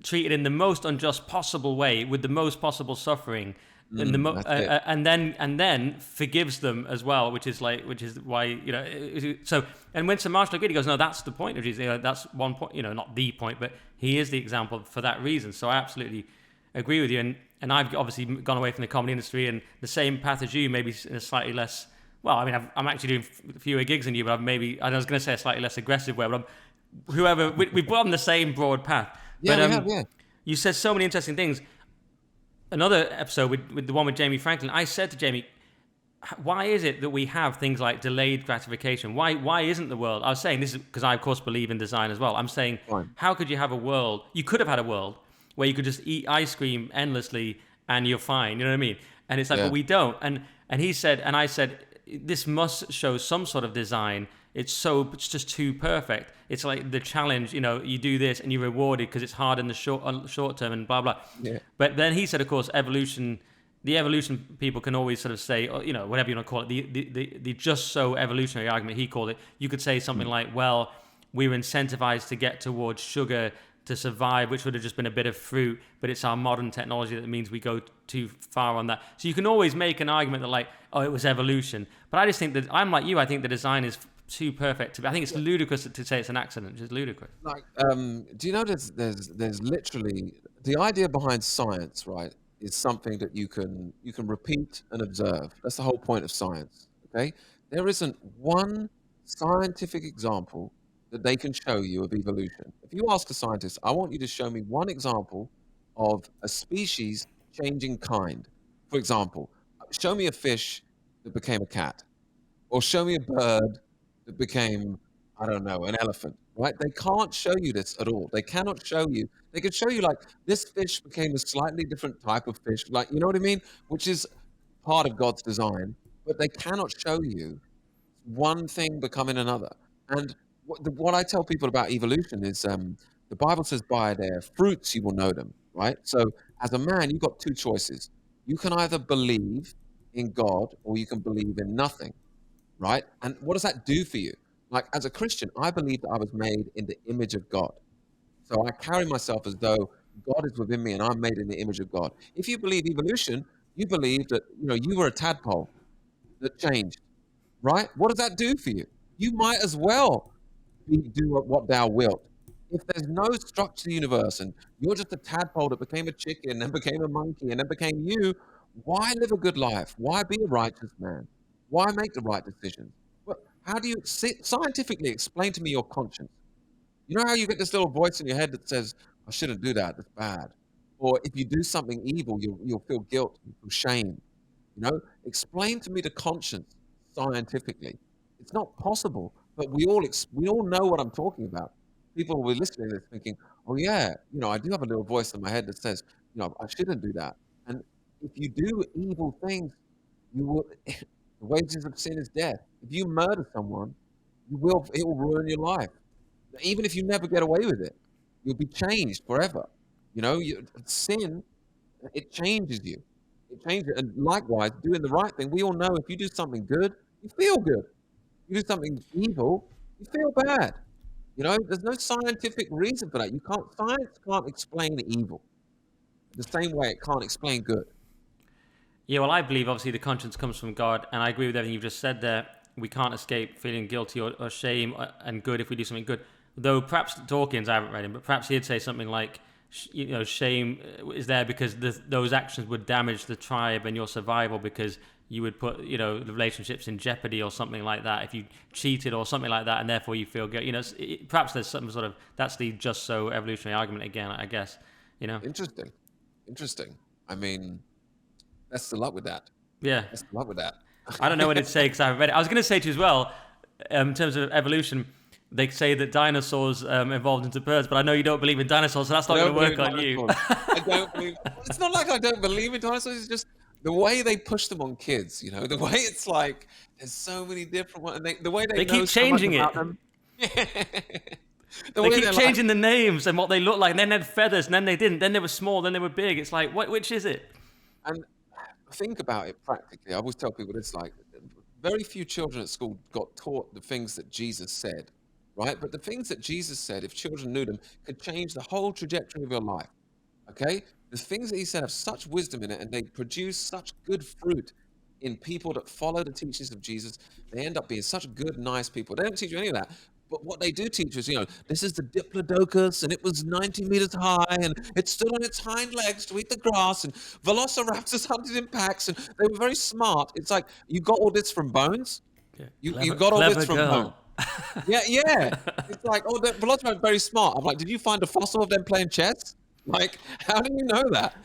treated in the most unjust possible way, with the most possible suffering, and then forgives them as well, which is why So, and Winston Marshall agreed. He goes, no, that's the point of Jesus. That's one point. Not the point, but he is the example for that reason. So I absolutely agree with you. And I've obviously gone away from the comedy industry and the same path as you, maybe in a slightly less. Well, I mean, I'm actually doing fewer gigs than you, but I was going to say a slightly less aggressive way, but we've on the same broad path. Yeah, but, we have, yeah. You said so many interesting things. Another episode with the one with Jamie Franklin, I said to Jamie, why is it that we have things like delayed gratification? Why isn't the world? I was saying this is because I, of course, believe in design as well. I'm saying, How could you have a world? You could have had a world where you could just eat ice cream endlessly and you're fine. You know what I mean? And it's like, but we don't. And he said, and I said, this must show some sort of design. It's just too perfect. It's like the challenge, you do this and you're rewarded because it's hard in the short term and blah, blah. Yeah. But then he said, of course, evolution, the evolution people can always sort of say, whatever you want to call it, the just so evolutionary argument, he called it. You could say something like, well, we were incentivized to get towards sugar to survive, which would have just been a bit of fruit, but it's our modern technology that means we go too far on that. So you can always make an argument that it was evolution. But I just think that, I'm like you, I think the design is too perfect. I think it's ludicrous to say it's an accident. It's just ludicrous. Do you know there's literally, the idea behind science, right, is something that you can repeat and observe. That's the whole point of science, okay? There isn't one scientific example that they can show you of evolution. If you ask a scientist, I want you to show me one example of a species changing kind. For example, show me a fish that became a cat, or show me a bird that became, I don't know, an elephant, right? They can't show you this at all. They cannot show you. They can show you like this fish became a slightly different type of fish, like, you know what I mean? Which is part of God's design, but they cannot show you one thing becoming another. And what I tell people about evolution is the Bible says, by their fruits you will know them, right? So as a man, you've got two choices. You can either believe in God or you can believe in nothing, right? And what does that do for you? Like, as a Christian, I believe that I was made in the image of God. So I carry myself as though God is within me and I'm made in the image of God. If you believe evolution, you believe that, you were a tadpole that changed, right? What does that do for you? You might as well do what thou wilt. If there's no structure to the universe and you're just a tadpole that became a chicken and then became a monkey and then became you, why live a good life? Why be a righteous man? Why make the right decisions? Well, how do you scientifically explain to me your conscience? You know how you get this little voice in your head that says, I shouldn't do that, that's bad. Or if you do something evil, you'll feel guilt, you'll feel shame. Explain to me the conscience scientifically. It's not possible, but we all know what I'm talking about. People will be listening to this thinking, oh yeah, I do have a little voice in my head that says, I shouldn't do that. And if you do evil things, you will, the wages of sin is death. If you murder someone, it will ruin your life. Even if you never get away with it, you'll be changed forever. Sin, it changes you. It changes. And likewise, doing the right thing, we all know if you do something good, you feel good. You do something evil, you feel bad. There's no scientific reason for that. Science can't explain evil the same way it can't explain good. Yeah, well, I believe obviously the conscience comes from God, and I agree with everything you've just said there. We can't escape feeling guilty or shame and good if we do something good. Though perhaps Dawkins, I haven't read him, but perhaps he'd say something like, shame is there because those actions would damage the tribe and your survival because you would put, the relationships in jeopardy or something like that if you cheated or something like that, and therefore you feel guilty. Perhaps there's some sort of, that's the just so evolutionary argument again, I guess. Interesting. I mean, best of luck with that. Yeah. Best of luck with that. I don't know what it'd say because I haven't read it. I was going to say to you as well, in terms of evolution, they say that dinosaurs evolved into birds, but I know you don't believe in dinosaurs, so that's not going to work on you. I don't believe. It's not like I don't believe in dinosaurs. It's just the way they push them on kids. The way it's like there's so many different ones. And the way they keep changing it. They keep changing the names and what they look like, and then they had feathers, and then they didn't. Then they were small, then they were big. It's like, which is it? And think about it practically. I always tell people this: like, very few children at school got taught the things that Jesus said. Right? But the things that Jesus said, if children knew them, could change the whole trajectory of your life. Okay? The things that he said have such wisdom in it, and they produce such good fruit in people that follow the teachings of Jesus. They end up being such good, nice people. They don't teach you any of that. But what they do teach us, this is the Diplodocus, and it was 90 meters high, and it stood on its hind legs to eat the grass, and velociraptors hunted in packs, and they were very smart. It's like, you got all this from bones? Yeah. You got all this from bones. Yeah. It's like, the velociraptor are very smart. I'm like, did you find a fossil of them playing chess? Like, how do you know that?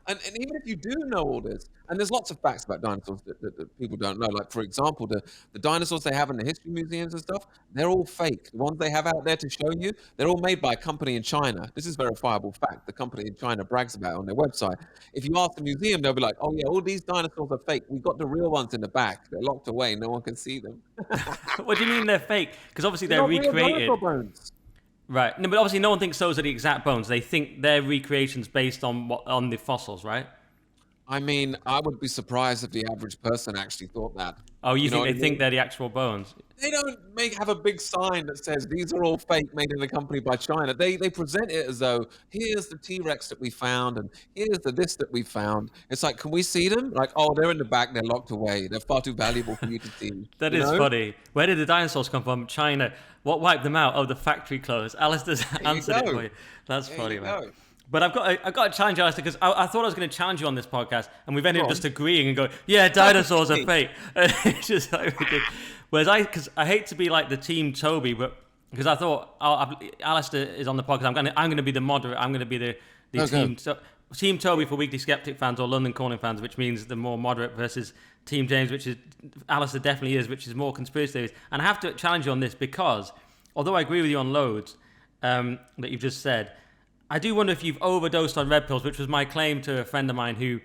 And even if you do know all this, and there's lots of facts about dinosaurs that people don't know. Like, for example, the dinosaurs they have in the history museums and stuff, they're all fake. The ones they have out there to show you, they're all made by a company in China. This is verifiable fact. The company in China brags about it on their website. If you ask the museum, they'll be like, oh yeah, all these dinosaurs are fake. We've got the real ones in the back. They're locked away. No one can see them. What do you mean they're fake? Because obviously they're recreated. Real dinosaur bones. Right. No, but obviously no one thinks those are the exact bones. They think they're recreations based on the fossils, right? I mean, I would be surprised if the average person actually thought that. Oh, you think they think they're the actual bones? They don't have a big sign that says these are all fake, made in a company by China. They present it as though here's the T-Rex that we found, and here's the this that we found. It's like, can we see them? Like, oh, they're in the back, they're locked away. They're far too valuable for you to see. That is funny. Where did the dinosaurs come from? China. What wiped them out? Oh, the factory closed. Alistair's answered it for you. That's funny, man. But I've got to challenge you, Alistair, because I thought I was going to challenge you on this podcast, and we've ended up just agreeing and going, yeah, dinosaurs are fake. And it's just like ridiculous. Whereas because I hate to be like the team Toby, but because I thought, Alistair is on the podcast. I'm gonna be the moderate. I'm gonna be the Go, go. team. So Team Toby for Weekly Skeptic fans or London Calling fans, which means the more moderate, versus Team James, which is Alistair definitely is, which is more conspiracy theories. And I have to challenge you on this because, although I agree with you on loads that you've just said, I do wonder if you've overdosed on red pills, which was my claim to a friend of mine who.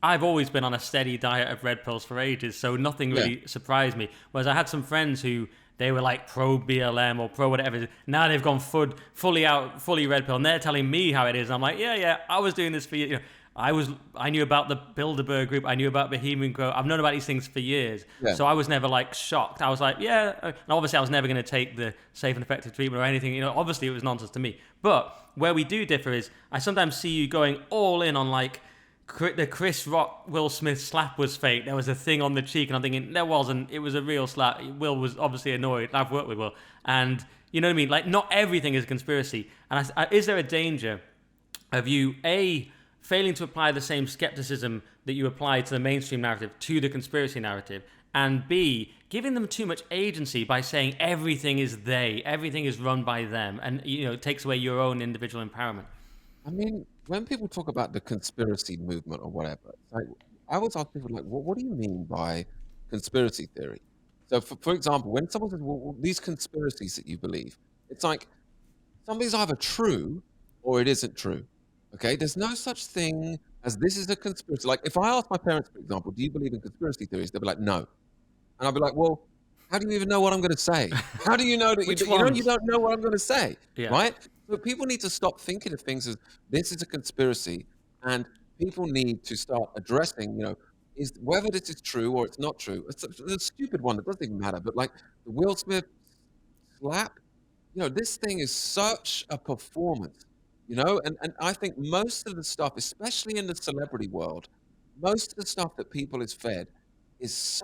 I've always been on a steady diet of red pills for ages, so nothing really surprised me. Whereas I had some friends who they were like pro BLM or pro whatever. Now they've gone fully red pill, and they're telling me how it is. And I'm like, yeah, I was doing this for you. I knew about the Bilderberg group. I knew about Bohemian Grove. I've known about these things for years. Yeah. So I was never like shocked. I was like, yeah. And obviously I was never going to take the safe and effective treatment or anything. Obviously it was nonsense to me. But where we do differ is I sometimes see you going all in on like, the Chris Rock Will Smith slap was fake. There was a thing on the cheek, and I'm thinking there wasn't. It was a real slap. Will was obviously annoyed. I've worked with Will, and you know what I mean. Like, not everything is a conspiracy. And is there a danger of you failing to apply the same skepticism that you apply to the mainstream narrative to the conspiracy narrative, and B, giving them too much agency by saying everything is everything is run by them, and it takes away your own individual empowerment? I mean, when people talk about the conspiracy movement or whatever, like, I always ask people, like, what do you mean by conspiracy theory? So, for example, when someone says, well, these conspiracies that you believe, it's like something's either true or it isn't true. Okay? There's no such thing as this is a conspiracy. Like, if I ask my parents, for example, do you believe in conspiracy theories? They'll be like, no. And I'll be like, well, how do you even know what I'm going to say? How do you know that you don't know what I'm going to say, right? So people need to stop thinking of things as this is a conspiracy, and people need to start addressing, is whether this is true or it's not true. It's a stupid one that doesn't even matter. But like the Will Smith slap, this thing is such a performance, and I think most of the stuff, especially in the celebrity world, most of the stuff that people is fed is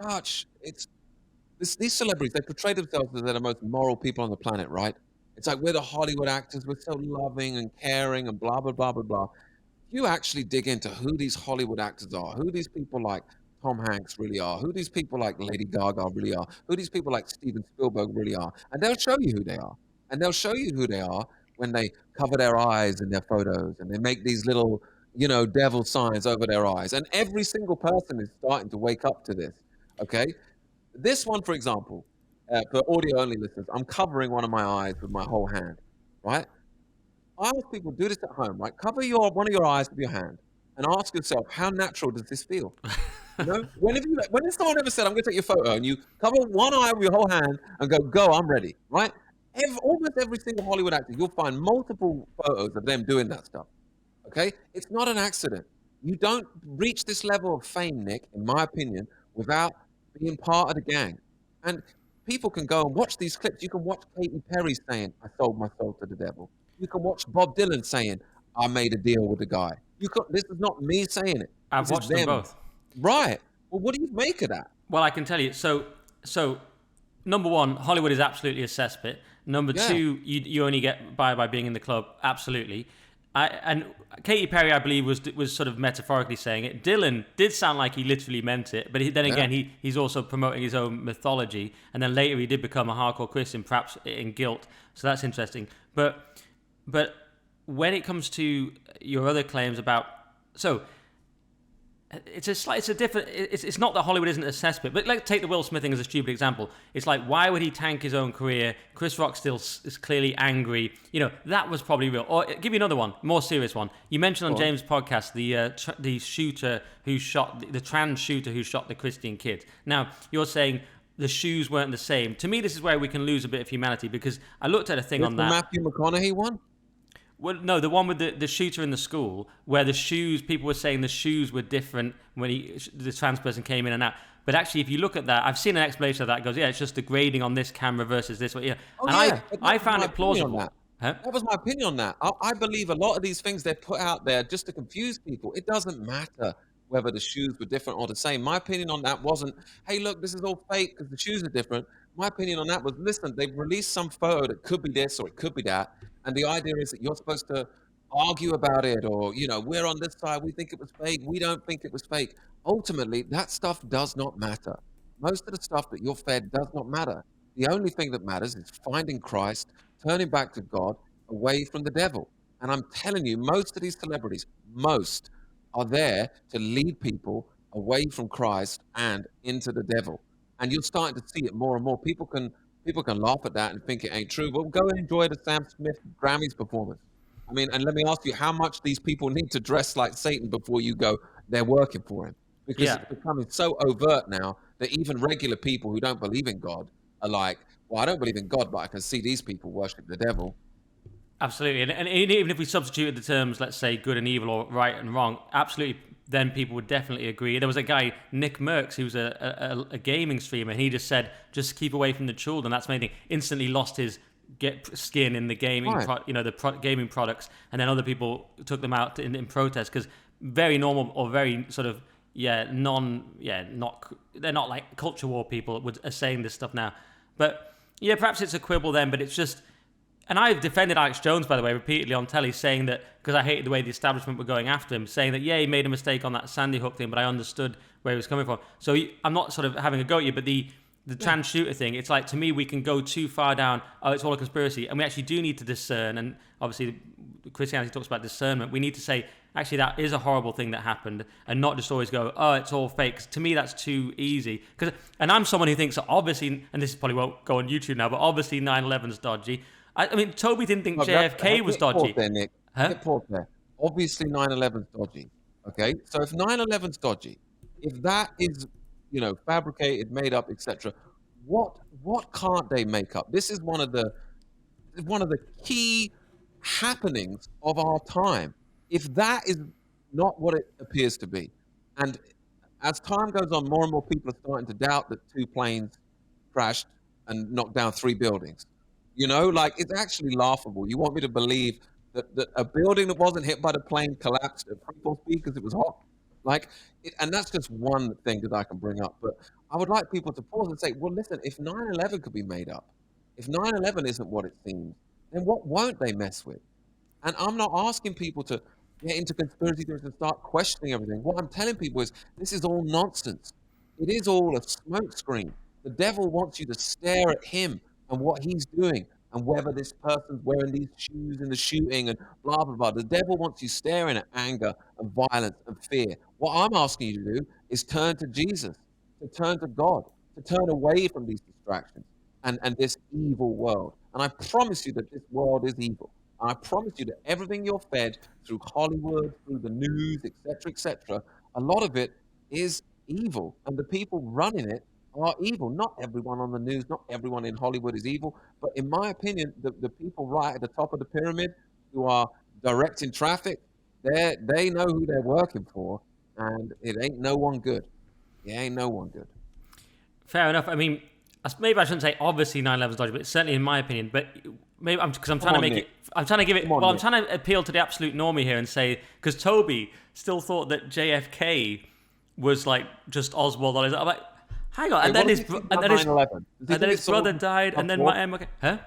these celebrities, they portray themselves as they're the most moral people on the planet, right? It's like we're the Hollywood actors, we're so loving and caring and blah, blah, blah, blah, blah. If you actually dig into who these Hollywood actors are, who these people like Tom Hanks really are, who these people like Lady Gaga really are, who these people like Steven Spielberg really are, and they'll show you who they are. And they'll show you who they are when they cover their eyes in their photos and they make these little, devil signs over their eyes. And every single person is starting to wake up to this, okay? This one, for example, for audio-only listeners, I'm covering one of my eyes with my whole hand, right? I ask people, do this at home, right? Cover one of your eyes with your hand and ask yourself, how natural does this feel? When has someone ever said, I'm going to take your photo, and you cover one eye with your whole hand and go, I'm ready, right? Almost every single Hollywood actor, you'll find multiple photos of them doing that stuff, okay? It's not an accident. You don't reach this level of fame, Nick, in my opinion, without being part of the gang. And people can go and watch these clips. You can watch Katy Perry saying, I sold my soul to the devil. You can watch Bob Dylan saying, I made a deal with the guy. This is not me saying it. I've watched them both. Right. Well, what do you make of that? Well, I can tell you. So number one, Hollywood is absolutely a cesspit. Number two, you only get by being in the club. Absolutely. And Katy Perry, I believe, was sort of metaphorically saying it. Dylan did sound like he literally meant it, but he's also promoting his own mythology. And then later he did become a hardcore Christian, perhaps in guilt. So that's interesting. But when it comes to your other claims about it's not that Hollywood isn't a cesspit, but let's take the Will Smith thing as a stupid example. It's like, why would he tank his own career? Chris Rock still is clearly angry. That was probably real. Or give you another one, more serious one. You mentioned on James' podcast the shooter who shot the trans shooter who shot the Christian kid. Now you're saying the shoes weren't the same. To me, this is where we can lose a bit of humanity, because I looked at a thing on that. Matthew McConaughey one? Well, no, the one with the shooter in the school, where the shoes, people were saying the shoes were different when the trans person came in and out. But actually, if you look at that, I've seen an explanation of that. It goes, it's just the grading on this camera versus this one. Yeah. I found it plausible. That was my opinion on that. I believe a lot of these things they're put out there just to confuse people. It doesn't matter whether the shoes were different or the same. My opinion on that wasn't, hey, look, this is all fake because the shoes are different. My opinion on that was, listen, they've released some photo that could be this or it could be that. And the idea is that you're supposed to argue about it, or, we're on this side, we think it was fake, we don't think it was fake. Ultimately, that stuff does not matter. Most of the stuff that you're fed does not matter. The only thing that matters is finding Christ, turning back to God, away from the devil. And I'm telling you, most of these celebrities, most are there to lead people away from Christ and into the devil. And you're starting to see it more and more. People can laugh at that and think it ain't true, but go and enjoy the Sam Smith Grammys performance. I mean, and let me ask you, how much these people need to dress like Satan before you go, they're working for him? Because Yeah. it's becoming so overt now that even regular people who don't believe in God are like, well, I don't believe in God, but I can see these people worship the devil. Absolutely, and even if we substituted the terms, let's say good and evil or right and wrong, absolutely, then people would definitely agree. There was a guy, Nick Merckx, who's a gaming streamer, and he just said, just keep away from the children. That's the main thing. Instantly lost his skin in the gaming, Right. gaming products, and then other people took them out in protest because very normal or very sort of not they're not like culture war people are saying this stuff now, but yeah, perhaps it's a quibble then, but it's just. And I've defended Alex Jones, by the way, repeatedly on telly, saying that, because I hated the way the establishment were going after him, saying that, yeah, he made a mistake on that Sandy Hook thing, but I understood where he was coming from. So I'm not sort of having a go at you, but the trans shooter thing, it's like, to me, we can go too far down, oh, it's all a conspiracy, and we actually do need to discern, and obviously Christianity talks about discernment. We need to say, actually, that is a horrible thing that happened, and not just always go, oh, it's all fake. 'Cause to me, that's too easy. And I'm someone who thinks that obviously, and this probably won't go on YouTube now, but obviously 9/11's dodgy. I mean, Toby didn't think JFK was dodgy. There, Nick. Huh? Get paused there. Obviously, 9/11's dodgy. Okay, so if 9/11's dodgy, if that is, fabricated, made up, etc., what can't they make up? This is one of the key happenings of our time. If that is not what it appears to be, and as time goes on, more and more people are starting to doubt that two planes crashed and knocked down three buildings. Like, it's actually laughable. You want me to believe that a building that wasn't hit by the plane collapsed at free fall speed because it was hot? Like, and that's just one thing that I can bring up. But I would like people to pause and say, well, listen, if 9/11 could be made up, if 9/11 isn't what it seems, then what won't they mess with? And I'm not asking people to get into conspiracy theories and start questioning everything. What I'm telling people is this is all nonsense. It is all a smokescreen. The devil wants you to stare at him and what he's doing and whether this person's wearing these shoes in the shooting and blah, blah, blah. The devil wants you staring at anger and violence and fear. What I'm asking you to do is turn to Jesus, to turn to God, to turn away from these distractions and this evil world. And I promise you that this world is evil. And I promise you that everything you're fed through Hollywood, through the news, etc., a lot of it is evil. And the people running it are evil. Not everyone on the news, not everyone in Hollywood is evil. But in my opinion, the people right at the top of the pyramid who are directing traffic, they know who they're working for. And it ain't no one good. It ain't no one good. Fair enough. I mean, maybe I shouldn't say obviously 9/11's dodgy, but it's certainly in my opinion. But maybe because I'm trying to make Nick. it. I'm trying to give it. Come on, Well, I'm Nick. trying to appeal to the absolute normie here and say, because Toby still thought that JFK was like just Oswald. I'm like, hang on, and then his 9/11? brother died, and then huh?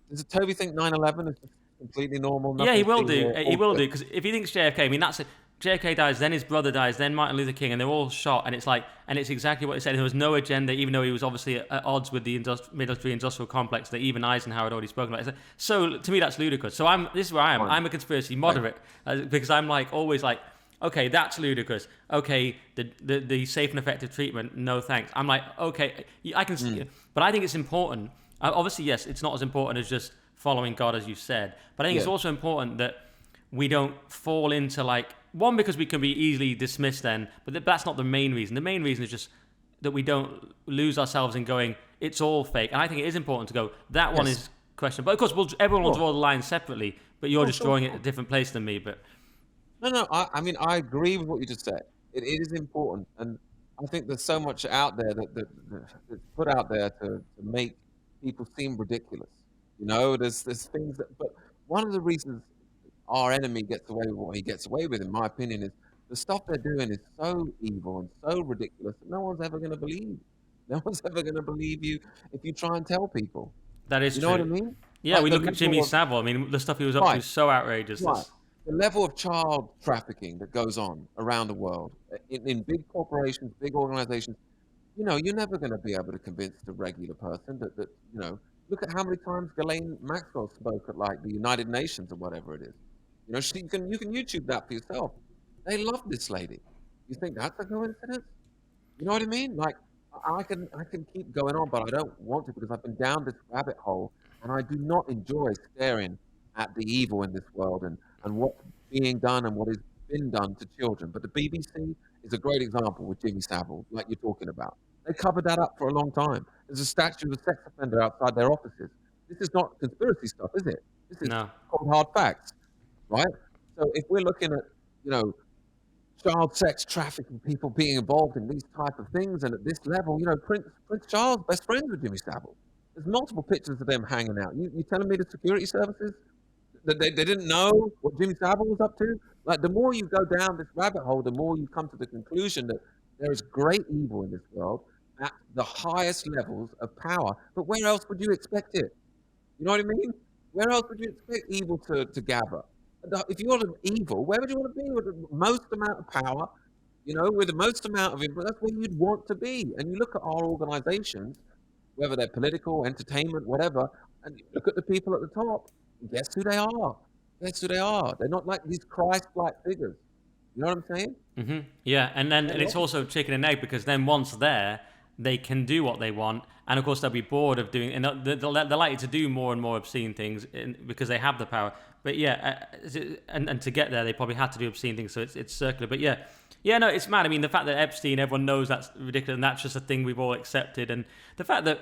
Does Toby think 9/11 is just completely normal? Yeah, he will do. Nothing He will do, because if he thinks JFK, I mean, that's it. JFK dies, then his brother dies, then Martin Luther King, and they're all shot. And it's exactly what he said. There was no agenda, even though he was obviously at odds with the military-industrial complex that even Eisenhower had already spoken about. So to me, that's ludicrous. So this is where I am. I'm a conspiracy moderate because I'm always like, okay, that's ludicrous. Okay, the safe and effective treatment, no thanks. I'm like, okay, I can see it, but I think it's important. Obviously, yes, it's not as important as just following God, as you said, but I think it's also important that we don't fall into one, because we can be easily dismissed then, but that's not the main reason. The main reason is just that we don't lose ourselves in going, it's all fake. And I think it is important to go, that one is questionable. But of course, everyone will draw the line separately, but you're just drawing it at a different place than me. But No. I mean, I agree with what you just said. It is important, and I think there's so much out there that's put out there to make people seem ridiculous. There's things but one of the reasons our enemy gets away with what he gets away with, in my opinion, is the stuff they're doing is so evil and so ridiculous that no one's ever going to believe. No one's ever going to believe you if you try and tell people. that is You true. know what I mean? Yeah, Like we the look at Jimmy level of- Savile. I mean, the stuff he was up to Right. is so outrageous. Right. The level of child trafficking that goes on around the world in big corporations, big organizations, you're never going to be able to convince the regular person that Look at how many times Ghislaine Maxwell spoke at like the United Nations or whatever it is. You know, you can YouTube that for yourself. They love this lady. You think that's a coincidence? You know what I mean? Like I can keep going on, but I don't want to because I've been down this rabbit hole, and I do not enjoy staring at the evil in this world and what's being done and what has been done to children. But the BBC is a great example with Jimmy Savile, like you're talking about. They covered that up for a long time. There's a statue of a sex offender outside their offices. This is not conspiracy stuff, is it? This is No. cold hard facts, right? So if we're looking at, you know, child sex trafficking, people being involved in these type of things, and at this level, you know, Prince Charles best friends with Jimmy Savile. There's multiple pictures of them hanging out. You telling me the security services that they didn't know what Jimmy Savile was up to? Like the more you go down this rabbit hole, the more you come to the conclusion that there is great evil in this world at the highest levels of power. But where else would you expect it? You know what I mean? Where else would you expect evil to gather? If you're evil, where would you want to be with the most amount of power? You know, with the most amount of influence, that's where you'd want to be. And you look at our organizations, whether they're political, entertainment, whatever, and you look at the people at the top, and guess who they are? Guess who they are? They're not like these Christ-like figures. You know what I'm saying? Mm-hmm. Yeah, and it's also chicken and egg, because then once there, they can do what they want, and of course they'll be bored of doing, and they're likely to do more and more obscene things because they have the power. But yeah, and to get there, they probably had to do obscene things, so it's circular. But yeah, no, it's mad. I mean, the fact that Epstein, everyone knows that's ridiculous, and that's just a thing we've all accepted, and the fact that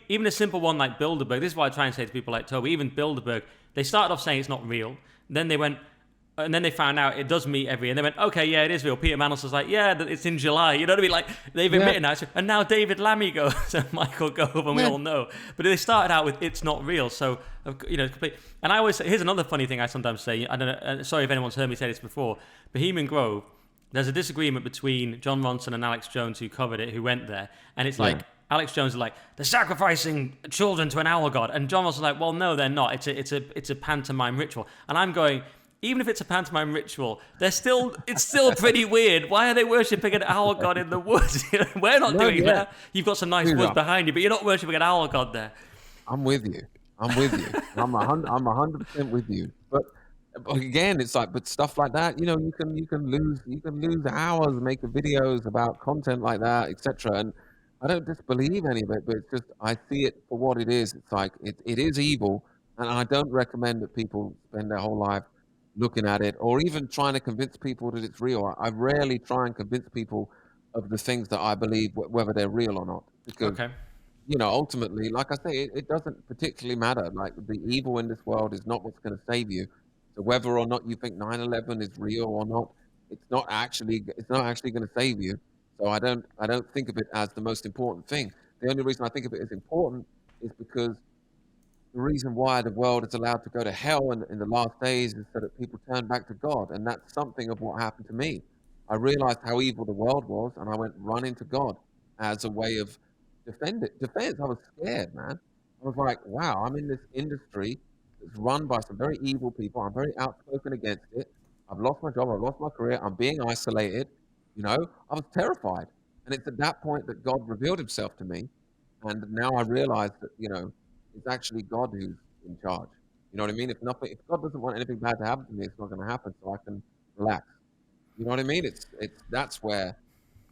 even a simple one like Bilderberg, this is what I try and say to people like Toby, even Bilderberg, they started off saying it's not real, then they went. And then they found out it does meet every year. And they went, okay, yeah, it is real. Peter Mandelson was yeah, it's in July. You know what I mean? Like, they've admitted now. And now David Lammy goes and Michael Gove, and we all know. But they started out with, it's not real. So, you know, complete. And I always say, here's another funny thing I sometimes say. I don't know, sorry if anyone's heard me say this before. Bohemian Grove, there's a disagreement between John Ronson and Alex Jones, who covered it, who went there. And it's like, Alex Jones is like, they're sacrificing children to an owl god. And John Ronson's like, well, no, they're not. It's a pantomime ritual. And I'm going, even if it's a pantomime ritual, it's still pretty weird. Why are they worshipping an owl god in the woods? We're not doing that. You've got some nice woods behind you, but you're not worshipping an owl god there. I'm with you. I'm 100% with you. But again, it's like, but stuff like that, you know, you can lose hours making videos about content like that, etc. And I don't disbelieve any of it, but it's just I see it for what it is. It's like it is evil, and I don't recommend that people spend their whole life looking at it or even trying to convince people that it's real. I rarely try and convince people of the things that I believe, whether they're real or not, because you know, ultimately, like I say, it doesn't particularly matter. Like the evil in this world is not what's going to save you. So whether or not you think 9/11 is real or not, it's not actually going to save you. So I don't think of it as the most important thing. The only reason I think of it as important is because the reason why the world is allowed to go to hell in the last days is so that people turn back to God. And that's something of what happened to me. I realized how evil the world was, and I went running to God as a way of defense. I was scared, man. I was like, wow, I'm in this industry that's run by some very evil people. I'm very outspoken against it. I've lost my job. I've lost my career. I'm being isolated. You know, I was terrified. And it's at that point that God revealed himself to me. And now I realize that, you know, it's actually God who's in charge. You know what I mean? If God doesn't want anything bad to happen to me, it's not going to happen. So I can relax. You know what I mean? That's where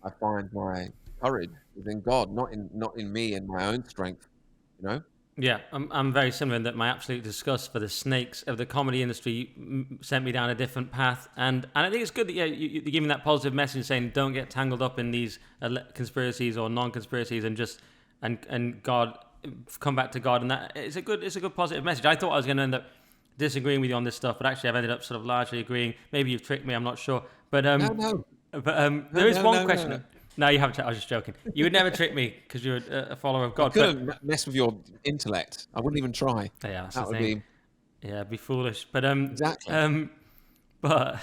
I find my courage is in God, not in me and my own strength. You know? Yeah, I'm very similar in that my absolute disgust for the snakes of the comedy industry sent me down a different path, and I think it's good that you're giving that positive message, saying don't get tangled up in these conspiracies or non-conspiracies, and just and God, come back to God, and that it's a good positive message. I thought I was going to end up disagreeing with you on this stuff, but actually I've ended up sort of largely agreeing. Maybe you've tricked me, I'm not sure, but No. There is one question. No. No, you haven't. I was just joking. You would never trick me because you're a follower of God. I couldn't mess with your intellect. I wouldn't even try. Yeah, that's that the would thing. It'd be foolish. But exactly. But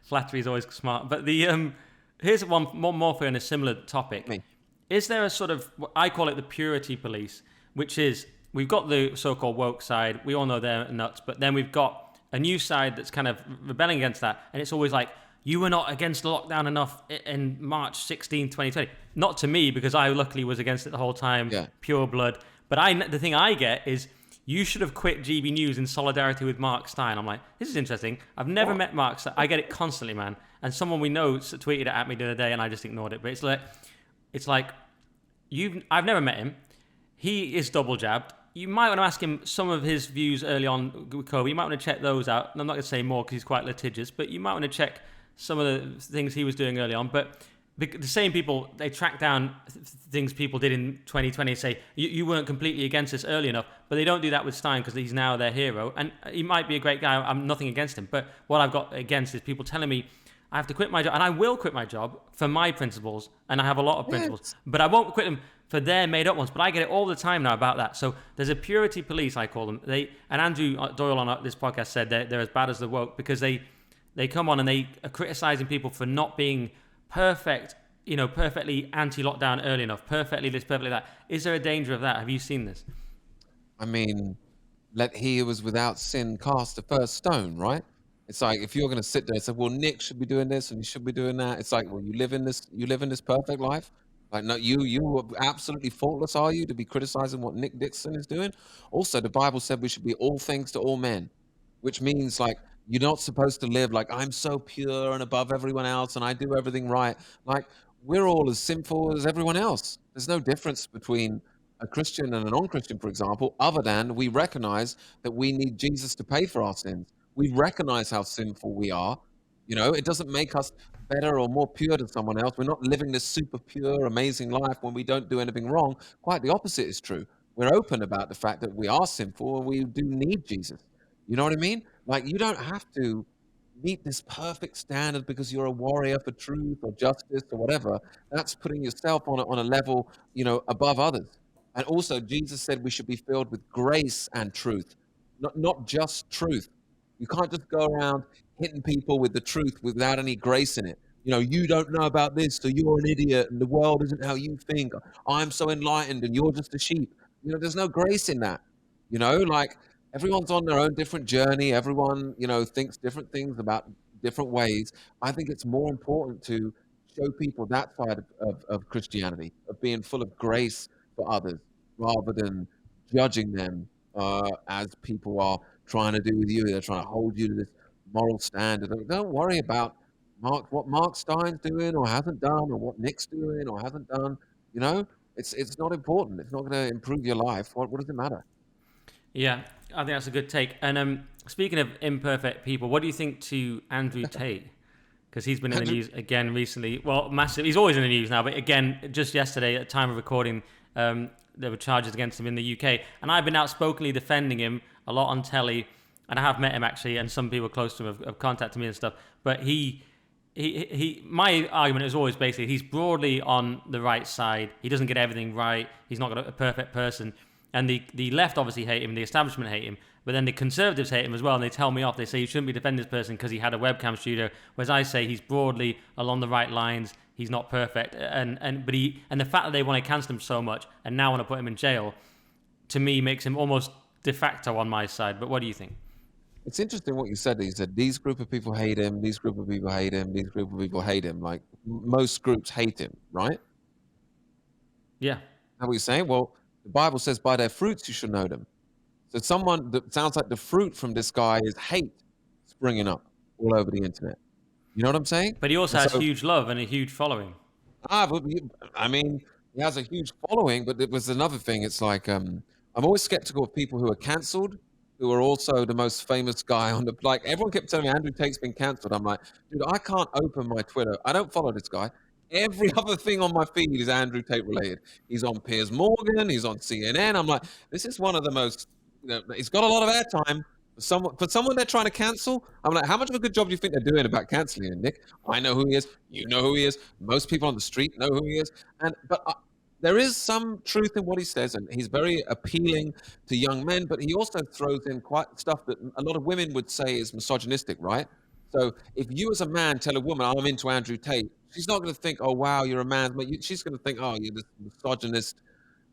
flattery is always smart. But here's one more for you on a similar topic. Is there a sort of, I call it the purity police, which is we've got the so-called woke side. We all know they're nuts, but then we've got a new side that's kind of rebelling against that, and it's always like, you were not against the lockdown enough in March 16, 2020. Not to me, because I luckily was against it the whole time, pure blood. But the thing I get is, you should have quit GB News in solidarity with Mark Stein. I'm like, this is interesting. I've never met Mark Stein. I get it constantly, man. And someone we know tweeted it at me the other day, and I just ignored it. But it's like I've never met him. He is double jabbed. You might want to ask him some of his views early on with Kobe. You might want to check those out. And I'm not going to say more because he's quite litigious, but you might want to check some of the things he was doing early on. But the same people, they track down things people did in 2020 and say, you weren't completely against this early enough. But they don't do that with Stein because he's now their hero. And he might be a great guy. I'm nothing against him. But what I've got against is people telling me I have to quit my job. And I will quit my job for my principles. And I have a lot of principles. But I won't quit them for their made-up ones. But I get it all the time now about that. So there's a purity police, I call them. And Andrew Doyle on this podcast said they're as bad as the woke because they come on and they are criticizing people for not being perfect, perfectly anti-lockdown early enough, perfectly this, perfectly that. Is there a danger of that? Have you seen this? I mean, let he who was without sin cast the first stone, right? It's like, if you're going to sit there and say, well, Nick should be doing this and you should be doing that. It's like, well, you live in this perfect life. Like, no, you are absolutely faultless, are you, to be criticizing what Nick Dixon is doing? Also, the Bible said we should be all things to all men, which means like, you're not supposed to live like I'm so pure and above everyone else and I do everything right. Like, we're all as sinful as everyone else. There's no difference between a Christian and a non-Christian, for example, other than we recognize that we need Jesus to pay for our sins. We recognize how sinful we are. It doesn't make us better or more pure than someone else. We're not living this super pure, amazing life when we don't do anything wrong. Quite the opposite is true. We're open about the fact that we are sinful and we do need Jesus. You know what I mean? Like, you don't have to meet this perfect standard because you're a warrior for truth or justice or whatever. That's putting yourself on a level, above others. And also, Jesus said we should be filled with grace and truth, not just truth. You can't just go around hitting people with the truth without any grace in it. You don't know about this, so you're an idiot, and the world isn't how you think. I'm so enlightened, and you're just a sheep. There's no grace in that. Like, everyone's on their own different journey. Everyone, thinks different things about different ways. I think it's more important to show people that side of Christianity, of being full of grace for others, rather than judging them as people are trying to do with you. They're trying to hold you to this moral standard. Don't worry about what Mark Stein's doing or hasn't done, or what Nick's doing or hasn't done. It's not important. It's not going to improve your life. What does it matter? Yeah, I think that's a good take. And speaking of imperfect people, what do you think to Andrew Tate? Because he's been in the news again recently. Well, massive. He's always in the news now, but again, just yesterday, at the time of recording, there were charges against him in the UK. And I've been outspokenly defending him a lot on telly, and I have met him actually, and some people close to him have contacted me and stuff. But my argument is always basically he's broadly on the right side. He doesn't get everything right. He's not a perfect person. And the left obviously hate him, the establishment hate him, but then the conservatives hate him as well, and they tell me off. They say you shouldn't be defending this person because he had a webcam studio, whereas I say he's broadly along the right lines. He's not perfect, but the fact that they want to cancel him so much and now want to put him in jail, to me, makes him almost de facto on my side. But what do you think? It's interesting what you said. You said these group of people hate him, these group of people hate him, these group of people hate him. Like, most groups hate him, right? Yeah. How are you saying? Well, the Bible says, by their fruits you should know them. So someone that sounds like the fruit from this guy is hate springing up all over the internet. You know what I'm saying? But he also has huge love and a huge following. He has a huge following, but it was another thing. It's like, I'm always skeptical of people who are cancelled, who are also the most famous guy on the, like, everyone kept telling me Andrew Tate's been cancelled. I'm like, dude, I can't open my Twitter. I don't follow this guy. Every other thing on my feed is Andrew Tate related. He's on Piers Morgan. He's on CNN. I'm like, this is one of the most, he's got a lot of airtime. For someone they're trying to cancel, I'm like, how much of a good job do you think they're doing about canceling him, Nick? I know who he is. You know who he is. Most people on the street know who he is. But there is some truth in what he says, and he's very appealing to young men, but he also throws in quite stuff that a lot of women would say is misogynistic, right? So if you as a man tell a woman, I'm into Andrew Tate, she's not going to think, oh, wow, you're a man. But she's going to think, oh, you're this misogynist.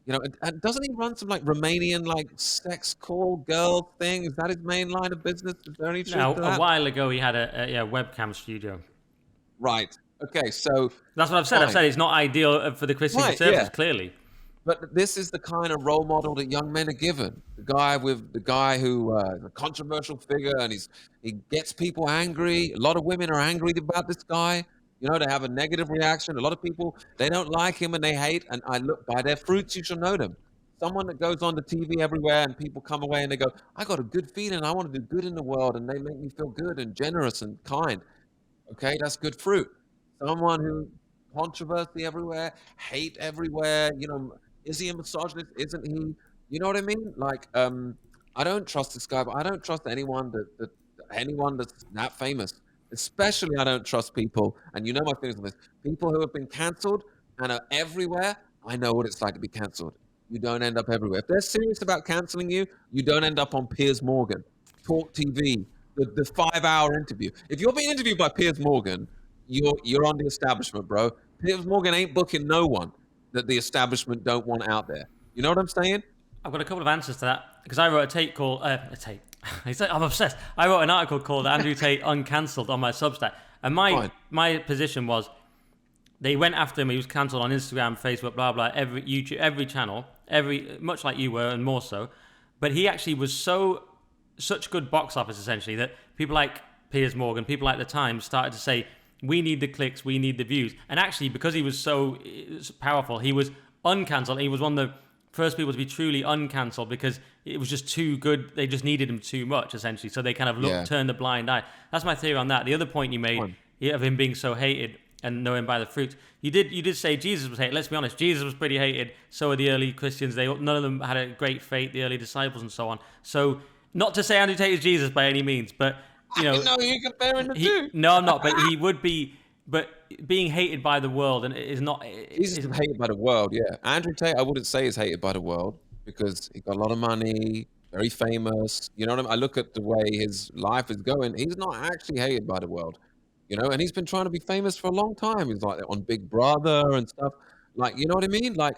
And doesn't he run some like Romanian like sex call girl thing? Is that his main line of business? Is there any truth to that? A while ago he had a webcam studio. Right. Okay. So that's what I've said. Fine. I've said it's not ideal for the Christian conservatives, clearly. But this is the kind of role model that young men are given. The guy who is a controversial figure, and he gets people angry. A lot of women are angry about this guy. You know, they have a negative reaction. A lot of people, they don't like him and they hate. And I look, by their fruits you shall know them. Someone that goes on the TV everywhere and people come away and they go, I got a good feeling. I want to do good in the world, and they make me feel good and generous and kind. Okay, that's good fruit. Someone who controversy everywhere, hate everywhere. You know, is he a misogynist? Isn't he? You know what I mean? Like, I don't trust this guy, but I don't trust anyone that's that famous. Especially, I don't trust people, and you know my feelings on this. People who have been cancelled and are everywhere. I know what it's like to be cancelled. You don't end up everywhere. If they're serious about canceling you, you don't end up on Piers Morgan, Talk TV, the 5 hour interview. If you're being interviewed by Piers Morgan, you're on the establishment, bro. Piers Morgan ain't booking no one that the establishment don't want out there. You know what I'm saying? I've got a couple of answers to that because I wrote a take called I'm obsessed. I wrote an article called "Andrew Tate Uncancelled" on my Substack, and my position was they went after him. He was cancelled on Instagram, Facebook, blah blah, every YouTube, every channel, much like you were, and more so. But he actually was such good box office essentially that people like Piers Morgan, people like the Times started to say, we need the clicks, we need the views. And actually, because he was so powerful, he was uncancelled. He was one of the first people to be truly uncancelled because it was just too good. They just needed him too much, essentially. So they kind of turned a blind eye. That's my theory on that. The other point you made of him being so hated and knowing by the fruit, you did say Jesus was hated. Let's be honest, Jesus was pretty hated. So were the early Christians. None of them had a great faith, the early disciples and so on. So not to say Andrew Tate is Jesus by any means, but you know, no, you're comparing the two. No, I'm not. But he would be. But being hated by the world and is not. Jesus is hated by the world. Yeah, Andrew Tate, I wouldn't say is hated by the world because he got a lot of money, very famous. You know what I mean? I look at the way his life is going. He's not actually hated by the world. You know, and he's been trying to be famous for a long time. He's like on Big Brother and stuff. Like, you know what I mean? Like,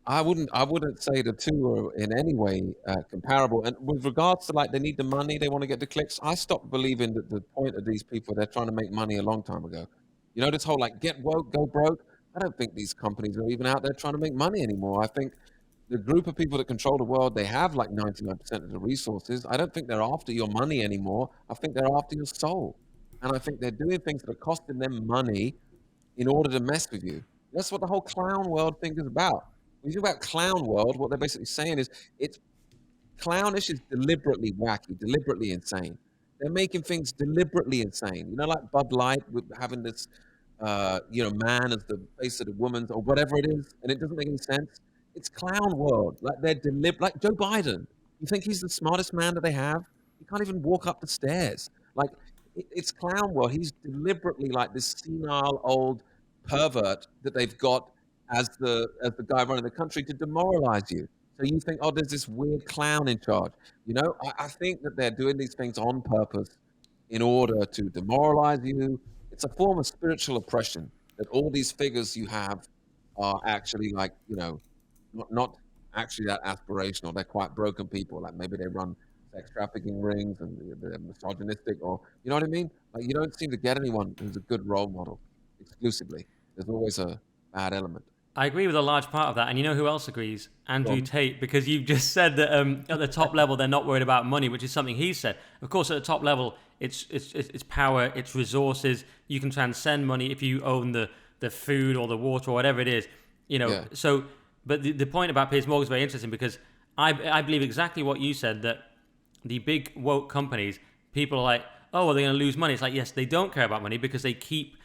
I wouldn't say the two are in any way comparable. And with regards to like they need the money, they want to get the clicks. I stopped believing that the point of these people, they're trying to make money a long time ago. You know, this whole like get woke, go broke. I don't think these companies are even out there trying to make money anymore. I think the group of people that control the world, they have like 99% of the resources. I don't think they're after your money anymore. I think they're after your soul. And I think they're doing things that are costing them money in order to mess with you. That's what the whole clown world thing is about. When you talk about clown world, what they're basically saying is it's clownish is deliberately wacky, deliberately insane. They're making things deliberately insane. You know, like Bud Light with having this, man as the face of the woman's or whatever it is, and it doesn't make any sense. It's clown world. Like they're like Joe Biden. You think he's the smartest man that they have? He can't even walk up the stairs. Like it's clown world. He's deliberately like this senile old pervert that they've got as the guy running the country to demoralize you. So you think, oh, there's this weird clown in charge. You know, I think that they're doing these things on purpose in order to demoralize you. It's a form of spiritual oppression that all these figures you have are actually like, you know, not actually that aspirational. They're quite broken people. Like maybe they run sex trafficking rings and they're misogynistic or, you know what I mean? Like you don't seem to get anyone who's a good role model exclusively. There's always a bad element. I agree with a large part of that, and you know who else agrees? Andrew Tate, because you've just said that at the top level they're not worried about money, which is something he said. Of course, at the top level, it's power, it's resources. You can transcend money if you own the food or the water or whatever it is. You know. Yeah. So, but the point about Piers Morgan is very interesting because I believe exactly what you said, that the big woke companies, people are like, oh, well, they're going to lose money. It's like, yes, they don't care about money because they keep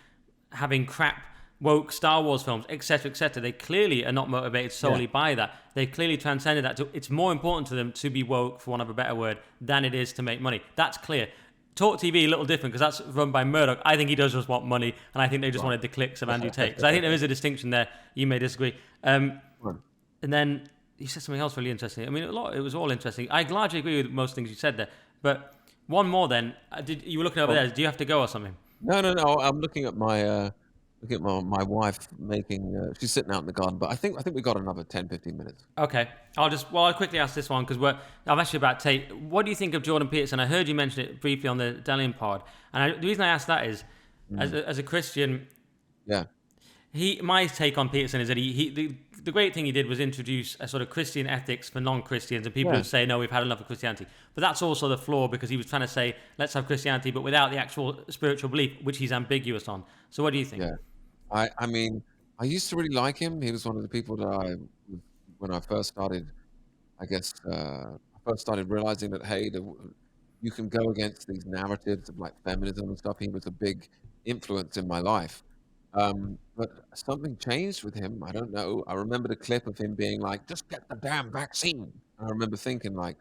having crap woke Star Wars films, etc., etc. They clearly are not motivated solely by that. They clearly transcended that. It's more important to them to be woke, for want of a better word, than it is to make money. That's clear. Talk TV a little different because that's run by Murdoch. I think he does just want money, and I think they just wanted the clicks of Andrew Tate. Because I think there is a distinction there. You may disagree. And then you said something else really interesting. I mean, it was all interesting. I largely agree with most things you said there. But one more then. You were looking over there. Do you have to go or something? No. I'm looking at my... Look at my wife making, she's sitting out in the garden, but I think we got another 10, 15 minutes. Okay. I'll quickly ask this one because I'm actually about Tate. What do you think of Jordan Peterson? I heard you mention it briefly on the Delian pod. And the reason I asked that is, as a Christian, My take on Peterson is that the great thing he did was introduce a sort of Christian ethics for non-Christians, and people Yeah, would say, no, we've had enough of Christianity. But that's also the flaw, because he was trying to say, let's have Christianity, but without the actual spiritual belief, which he's ambiguous on. So what do you think? yeah. I mean, I used to really like him. He was one of the people that when I first started, I guess, I first started realizing that, hey, you can go against these narratives of like feminism and stuff. He was a big influence in my life. But something changed with him. I don't know. I remember the clip of him being like, just get the damn vaccine. And I remember thinking like,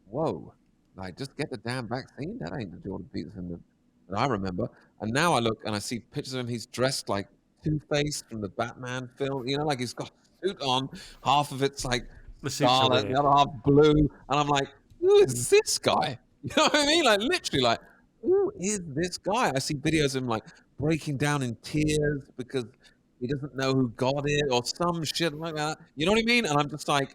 whoa, like just get the damn vaccine. That ain't the Jordan Peterson that I remember. And now I look and I see pictures of him. He's dressed like Two-Face from the Batman film. You know, like he's got a suit on. Half of it's like The suits are scarlet, weird. the other half blue. And I'm like, who is this guy? You know what I mean? Like literally like, who is this guy? I see videos of him like breaking down in tears because he doesn't know who God is or some shit like that. You know what I mean? And I'm just like,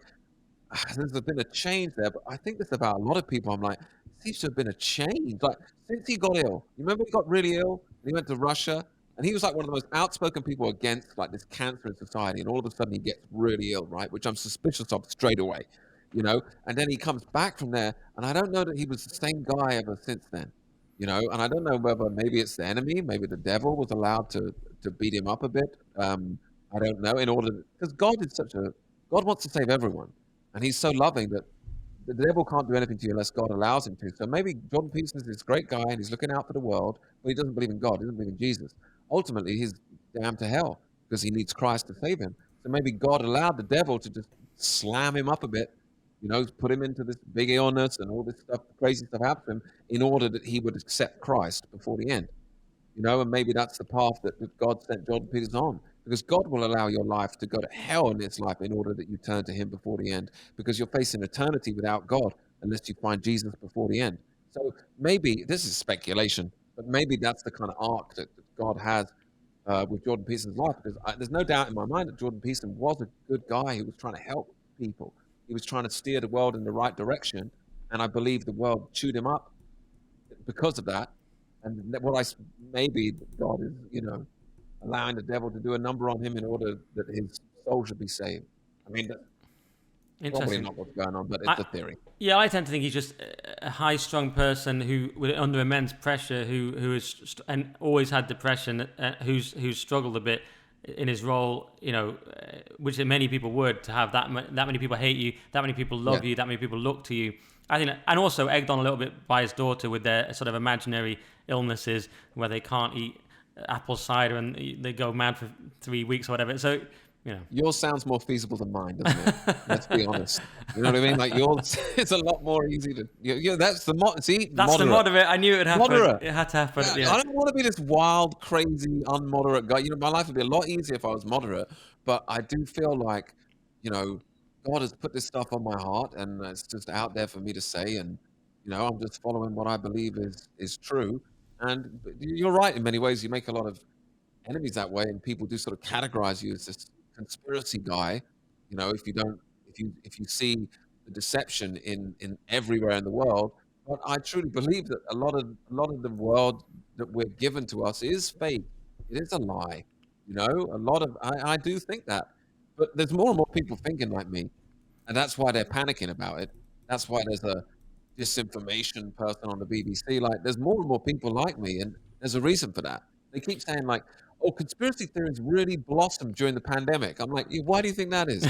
there's been a change there, but I think this about a lot of people. I'm like, seems to have been a change. Like since he got ill, you remember he got really ill and he went to Russia, and he was like one of the most outspoken people against like this cancer in society. And all of a sudden he gets really ill, right? Which I'm suspicious of straight away, you know. And then he comes back from there, and I don't know that he was the same guy ever since then, you know. And I don't know whether maybe it's the enemy, maybe the devil was allowed to beat him up a bit. I don't know. In order, because God wants to save everyone. And he's so loving that the devil can't do anything to you unless God allows him to. So maybe Jordan Peterson is this great guy and he's looking out for the world, but he doesn't believe in God. He doesn't believe in Jesus. Ultimately, he's damned to hell because he needs Christ to save him. So maybe God allowed the devil to just slam him up a bit, you know, put him into this big illness and all this stuff, crazy stuff happened to him in order that he would accept Christ before the end. You know, and maybe that's the path that God sent Jordan Peterson on. Because God will allow your life to go to hell in this life in order that you turn to Him before the end. Because you're facing eternity without God unless you find Jesus before the end. So maybe this is speculation, but maybe that's the kind of arc that God has with Jordan Peterson's life. Because there's no doubt in my mind that Jordan Peterson was a good guy who was trying to help people. He was trying to steer the world in the right direction, and I believe the world chewed him up because of that. And maybe God is, you know, allowing the devil to do a number on him in order that his soul should be saved. I mean, that's probably Interesting. not what's going on, but it's a theory. Yeah, I tend to think he's just a high-strung person who, under immense pressure, who has and always had depression, who's struggled a bit in his role. You know, which many people would, to have that many people hate you, that many people love Yeah. you, that many people look to you. I think, and also egged on a little bit by his daughter with their sort of imaginary illnesses where they can't eat apple cider and they go mad for 3 weeks or whatever. So, you know. Yours sounds more feasible than mine, doesn't it? Let's be honest. You know what I mean? Like yours, it's a lot more easy to. Yeah, that's the see. That's Moderate. the moderate. I knew it would happen. Moderate. It had to happen. Yeah, Yeah. I don't want to be this wild, crazy, unmoderate guy. You know, my life would be a lot easier if I was moderate. But I do feel like, you know, God has put this stuff on my heart, and it's just out there for me to say. And you know, I'm just following what I believe is true. And you're right in many ways. You make a lot of enemies that way, and people do sort of categorize you as this conspiracy guy. You know, if you see the deception in everywhere in the world. But I truly believe that a lot of the world that we're given to us is fake. It is a lie. You know, I do think that. But there's more and more people thinking like me, and that's why they're panicking about it. That's why there's a disinformation person on the BBC. Like, there's more and more people like me, and there's a reason for that. They keep saying like, "Oh, conspiracy theories really blossomed during the pandemic." I'm like, why do you think that is?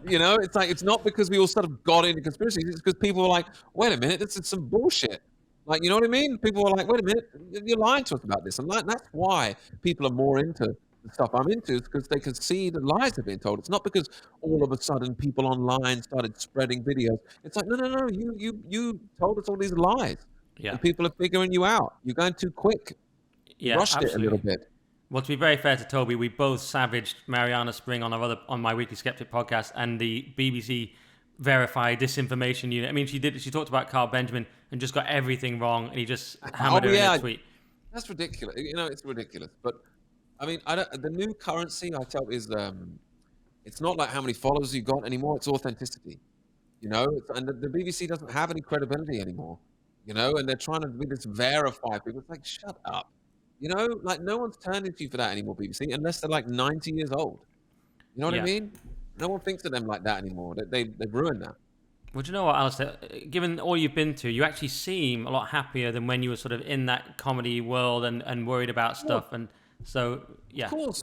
You know, it's like it's not because we all sort of got into conspiracies. It's because people were like, "Wait a minute, this is some bullshit." Like, you know what I mean? People were like, "Wait a minute, you're lying to us about this," and that's why people are more into the stuff I'm into, is because they can see the lies are being told. It's not because all of a sudden people online started spreading videos. It's like, no, you told us all these lies, Yeah. and people are figuring you out. You're going too quick. You Yeah. rushed it a little Absolutely. bit. Well, to be very fair to Toby, we both savaged Mariana Spring on my Weekly Skeptic podcast, and the BBC verified disinformation unit. I mean, she talked about Carl Benjamin and just got everything wrong, and he just Oh hammered her in yeah, a tweet. that's ridiculous. You know, it's ridiculous. But I mean, the new currency I tell is it's not like how many followers you got anymore. It's authenticity. You know, and the BBC doesn't have any credibility anymore. You know, and they're trying to be this verify people. It's like, shut up. You know, like no one's turning to you for that anymore, BBC, unless they're like 90 years old. You know what I Yeah. mean? No one thinks of them like that anymore. They've ruined that. Well, do you know what, Alistair? Given all you've been through, you actually seem a lot happier than when you were sort of in that comedy world and worried about Of stuff. And so, yeah, course,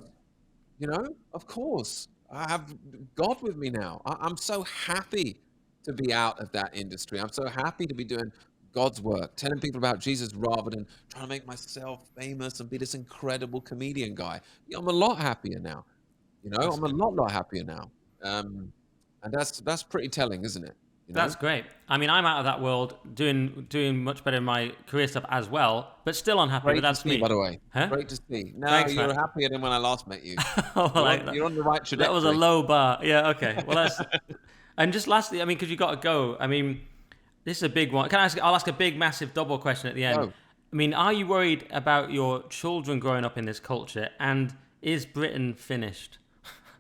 you know, of course. I have God with me now. I'm so happy to be out of that industry. I'm so happy to be doing God's work, telling people about Jesus rather than trying to make myself famous and be this incredible comedian guy. Yeah, I'm a lot happier now. You know, that's I'm a good. lot happier now. And that's pretty telling, isn't it? You know, That's great. I mean, I'm out of that world, doing much better in my career stuff as well, but still unhappy. But great to that's see, by me, the way. huh? Great to see. No, Thanks, you're man. happier than when I last met you. Oh, like that. You're on the right That was a trajectory. low bar. Yeah. Okay. Well, that's. And just lastly, I mean, because you got to go. I mean, this is a big one. Can I ask? I'll ask a big, massive double question at the end. Go. I mean, are you worried about your children growing up in this culture? And is Britain finished?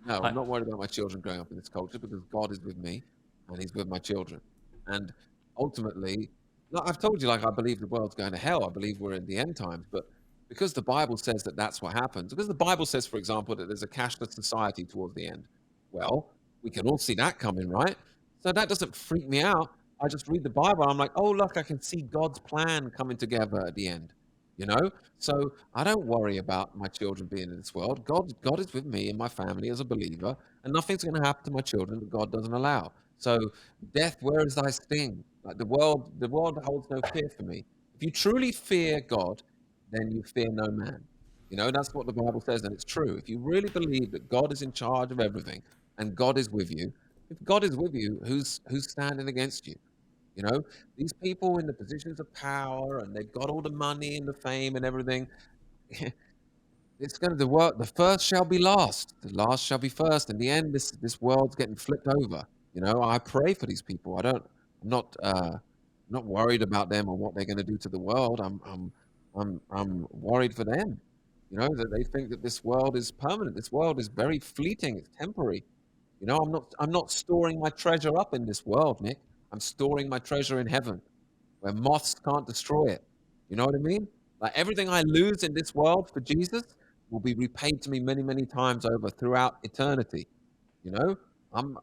No, I'm Like, not worried about my children growing up in this culture because God is with me and He's with my children. And ultimately, like I've told you, like I believe the world's going to hell. I believe we're in the end times. But because the Bible says that that's what happens, because the Bible says, for example, that there's a cashless society towards the end. Well, we can all see that coming, right? So that doesn't freak me out. I just read the Bible. I'm like, oh, look, I can see God's plan coming together at the end. You know, so I don't worry about my children being in this world. God is with me and my family as a believer, and nothing's going to happen to my children that God doesn't allow. So, death, where is thy sting? Like the world holds no fear for me. If you truly fear God, then you fear no man. You know, that's what the Bible says, and it's true. If you really believe that God is in charge of everything and God is with you, if God is with you, who's standing against you? You know, these people in the positions of power and they've got all the money and the fame and everything. It's going to the work. The first shall be last. The last shall be first. In the end, this world's getting flipped over. You know, I pray for these people. I don't. I'm not worried about them or what they're going to do to the world. I'm worried for them. You know that they think that this world is permanent. This world is very fleeting. It's temporary. You know, I'm not storing my treasure up in this world, Nick. I'm storing my treasure in heaven, where moths can't destroy it. You know what I mean? Like everything I lose in this world for Jesus will be repaid to me many, many times over throughout eternity. You know, I'm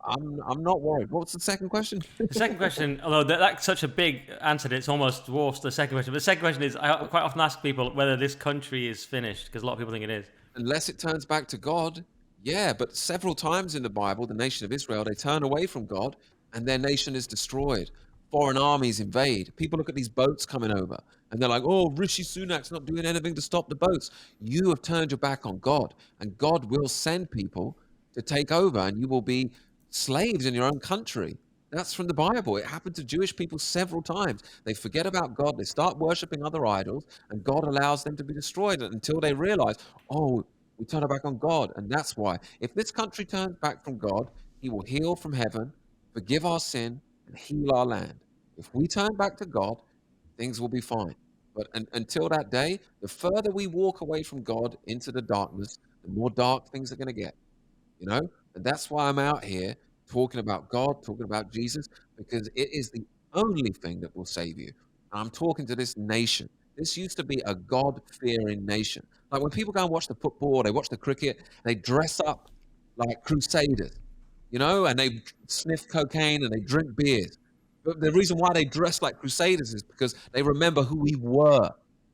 not worried. What's the second question? the second question, although that's such a big answer, that it's almost dwarfs the second question. But the second question is, I quite often ask people whether this country is finished, because a lot of people think it is. Unless it turns back to God, yeah. But several times in the Bible, the nation of Israel, they turn away from God and their nation is destroyed. Foreign armies invade. People look at these boats coming over and they're like, oh, Rishi Sunak's not doing anything to stop the boats. You have turned your back on God, and God will send people to take over, and you will be slaves in your own country. That's from the Bible. It happened to Jewish people several times. They forget about God, they start worshiping other idols, and God allows them to be destroyed until they realize, oh, we turn our back on God. And that's why, if this country turns back from God, He will heal from heaven, forgive our sin, and heal our land. If we turn back to God, things will be fine. But until that day, the further we walk away from God into the darkness, the more dark things are going to get. You know, and that's why I'm out here talking about God, talking about Jesus, because it is the only thing that will save you. And I'm talking to this nation. This used to be a God-fearing nation. Like when people go and watch the football, they watch the cricket, they dress up like crusaders, you know, and they sniff cocaine and they drink beers. But the reason why they dress like crusaders is because they remember who we were.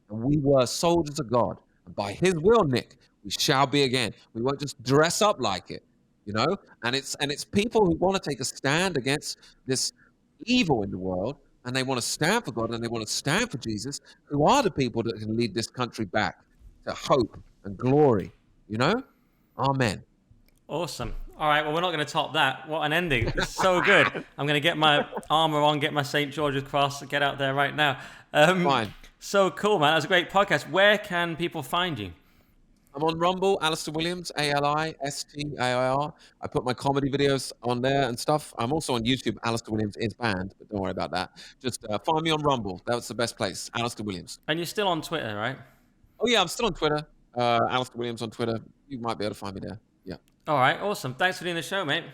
And we were soldiers of God. And by His will, Nick, we shall be again. We won't just dress up like it, you know. And it's people who want to take a stand against this evil in the world, and they want to stand for God, and they want to stand for Jesus, who are the people that can lead this country back to hope and glory. You know, Amen. Awesome. All right, well, we're not going to top that. What an ending. It's so good. I'm going to get my armor on, get my St. George's cross, get out there right now. Fine. So cool, man. That was a great podcast. Where can people find you? I'm on Rumble, Alistair Williams, ALISTAIR. I put my comedy videos on there and stuff. I'm also on YouTube, Alistair Williams is banned, but don't worry about that. Just find me on Rumble. That's the best place, Alistair Williams. And you're still on Twitter, right? Oh, yeah, I'm still on Twitter. Alistair Williams on Twitter. You might be able to find me there. Yeah. All right, awesome. Thanks for doing the show, mate.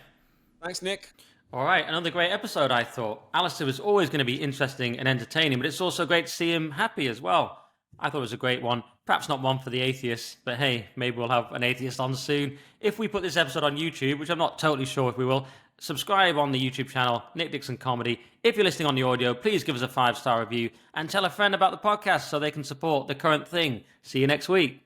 Thanks, Nick. All right, another great episode, I thought. Alistair was always going to be interesting and entertaining, but it's also great to see him happy as well. I thought it was a great one. Perhaps not one for the atheists, but hey, maybe we'll have an atheist on soon. If we put this episode on YouTube, which I'm not totally sure if we will, subscribe on the YouTube channel, Nick Dixon Comedy. If you're listening on the audio, please give us a 5-star review and tell a friend about the podcast so they can support the current thing. See you next week.